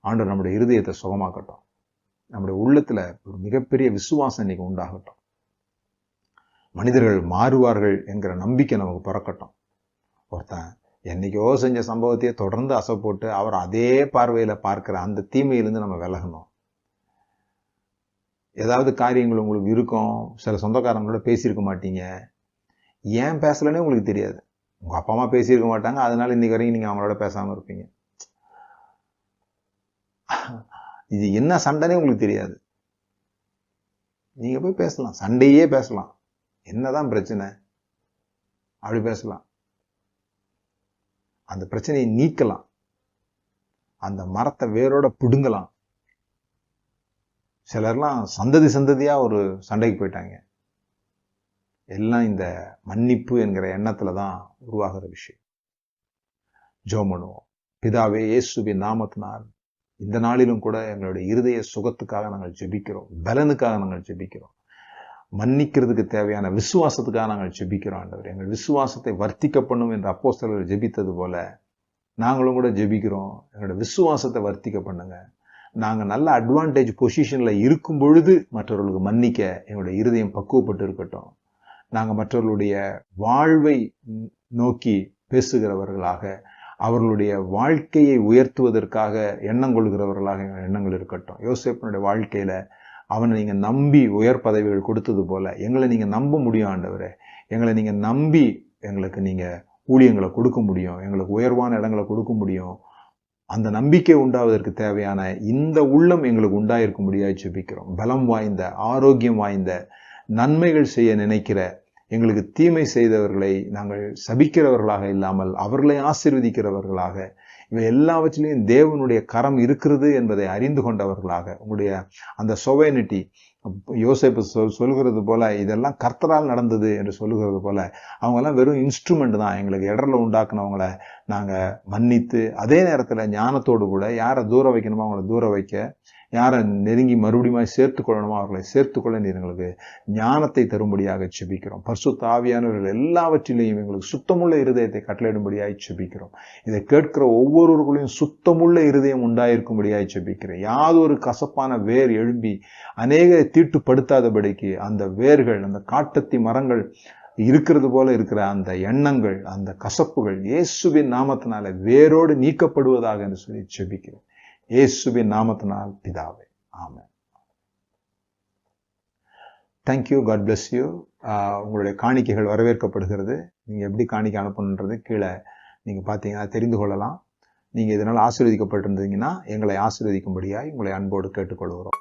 ஆண்டவர் நம்முடைய இருதயத்தை சுகமாக்கட்டும், நம்முடைய உள்ளத்துல ஒரு மிகப்பெரிய விசுவாசம் இன்னைக்கு உண்டாகட்டும், மனிதர்கள் மாறுவார்கள் என்கிற நம்பிக்கை நமக்கு பிறக்கட்டும். ஒருத்தன் என்னைக்கோ செஞ்ச சம்பவத்தையே தொடர்ந்து அசை போட்டு அவர் அதே பார்வையில பார்க்கிற அந்த தீமையிலிருந்து நம்ம விலகணும். ஏதாவது காரியங்கள் உங்களுக்கு இருக்கும், சில சொந்தக்காரங்களோட பேசியிருக்க மாட்டீங்க, ஏன் பேசலன்னே உங்களுக்கு தெரியாது. உங்க அப்பா அம்மா பேசியிருக்க மாட்டாங்க, அதனால இன்னைக்கு வரைக்கும் நீங்க அவங்களோட பேசாம இருப்பீங்க. இது என்ன சண்டைனே உங்களுக்கு தெரியாது. நீங்க போய் பேசலாம், சண்டையே பேசலாம், என்னதான் பிரச்சனை அப்படி பேசலாம், அந்த பிரச்சனையை நீக்கலாம், அந்த மரத்தை வேரோட பிடுங்கலாம். சிலர்லாம் சந்ததி சந்ததியா ஒரு சண்டைக்கு போயிட்டாங்க. எல்லாம் இந்த மன்னிப்பு என்கிற எண்ணத்துல தான் உருவாகிற விஷயம். ஜெபம் பண்ணுவோம். பிதாவே, இயேசுவின் நாமத்தினால் இந்த நாளிலும் கூட எங்களுடைய இருதய சுகத்துக்காக நாங்கள் ஜெபிக்கிறோம், பலனுக்காக நாங்கள் ஜெபிக்கிறோம், மன்னிக்கிறதுக்கு தேவையான விசுவாசத்துக்காக நாங்கள் ஜெபிக்கிறோம். ஆண்டவர், எங்கள் விசுவாசத்தை வர்த்திக்க பண்ணும் என்று அப்போஸ்தலர்கள் ஜெபித்தது போல நாங்களும் கூட ஜெபிக்கிறோம். எங்களுடைய விசுவாசத்தை வர்த்திக்க பண்ணுங்க. நாங்கள் நல்ல அட்வான்டேஜ் பொசிஷன்ல இருக்கும் பொழுது மற்றவர்களுக்கு மன்னிக்க எங்களுடைய இருதயம் பக்குவப்பட்டு இருக்கட்டும். நாங்கள் மற்றவர்களுடைய வாழ்வை நோக்கி பேசுகிறவர்களாக, அவர்களுடைய வாழ்க்கையை உயர்த்துவதற்காக எண்ணம் கொள்கிறவர்களாக எங்கள் எண்ணங்கள் இருக்கட்டும். யோசேப்பினுடைய வாழ்க்கையில அவனை நீங்க நம்பி உயர் பதவிகள் கொடுத்தது போல எங்களை நீங்க நம்ப முடியும் ஆண்டவரே. எங்களை நீங்க நம்பி எங்களுக்கு நீங்க ஊழியங்களை கொடுக்க முடியும், எங்களுக்கு உயர்வான இடங்களை கொடுக்க முடியும். அந்த நம்பிக்கை உண்டாவதற்கு தேவையான இந்த உள்ளம் எங்களுக்கு உண்டாயிருக்க முடியாது ஜெபிக்கிறோம். பலம் வாய்ந்த, ஆரோக்கியம் வாய்ந்த, நன்மைகள் செய்ய நினைக்கிற, எங்களுக்கு தீமை செய்தவர்களை நாங்கள் சபிக்கிறவர்களாக இல்லாமல் அவர்களை ஆசீர்வதிக்கிறவர்களாக, இவை எல்லாவற்றிலையும் தேவனுடைய கரம் இருக்கிறது என்பதை அறிந்து கொண்டவர்களாக, உங்களுடைய அந்த சொவனிட்டி, யோசேப்பு சொல்கிறது போல இதெல்லாம் கர்த்தரால் நடந்தது என்று சொல்லுகிறது போல அவங்கெல்லாம் வெறும் இன்ஸ்ட்ருமெண்ட் தான். எங்களுக்கு இடர்ல உண்டாக்குனவங்களை நாங்கள் மன்னித்து, அதே நேரத்தில் ஞானத்தோடு கூட யாரை தூர வைக்கணுமோ அவங்கள தூர வைக்க, யாரை நெருங்கி மறுபடியும் சேர்த்து கொள்ளணுமோ அவர்களை சேர்த்துக்கொள்ள நீர் எங்களுக்கு ஞானத்தை தரும்படியாக செபிக்கிறோம். பரிசுத்த ஆவியானவர்கள் எல்லாவற்றிலையும் எங்களுக்கு சுத்தமுள்ள இருதயத்தை கட்டளையிடும்படியாக செபிக்கிறோம். இதை கேட்கிற ஒவ்வொருவர்களையும் சுத்தமுள்ள இருதயம் உண்டாயிருக்கும்படியாக செபிக்கிறேன். யாதொரு கசப்பான வேர் எழும்பி அநேக தீட்டுப்படுத்தாதபடிக்கு அந்த வேர்கள், அந்த காட்டத்தி மரங்கள் இருக்கிறது போல இருக்கிற அந்த எண்ணங்கள், அந்த கசப்புகள் இயேசுவின் நாமத்தினால வேரோடு நீக்கப்படுவதாக என்று சொல்லி செபிக்கிறேன். இயேசுவின் நாமத்தினால் பிதாவே, ஆமென். Thank you, God bless you. உங்களுடைய காணிக்கைகள் வரவேற்கப்படுகிறது. நீங்க எப்படி காணிக்கை அனுப்பணுன்றது கீழே நீங்க பார்த்தீங்கன்னா தெரிந்து கொள்ளலாம். நீங்க இதனால் ஆசீர்வதிக்கப்பட்டிருந்தீங்கன்னா எங்களை ஆசீர்வதிக்கும்படியாய் உங்களை அன்போடு கேட்டுக்கொள்கிறோம்.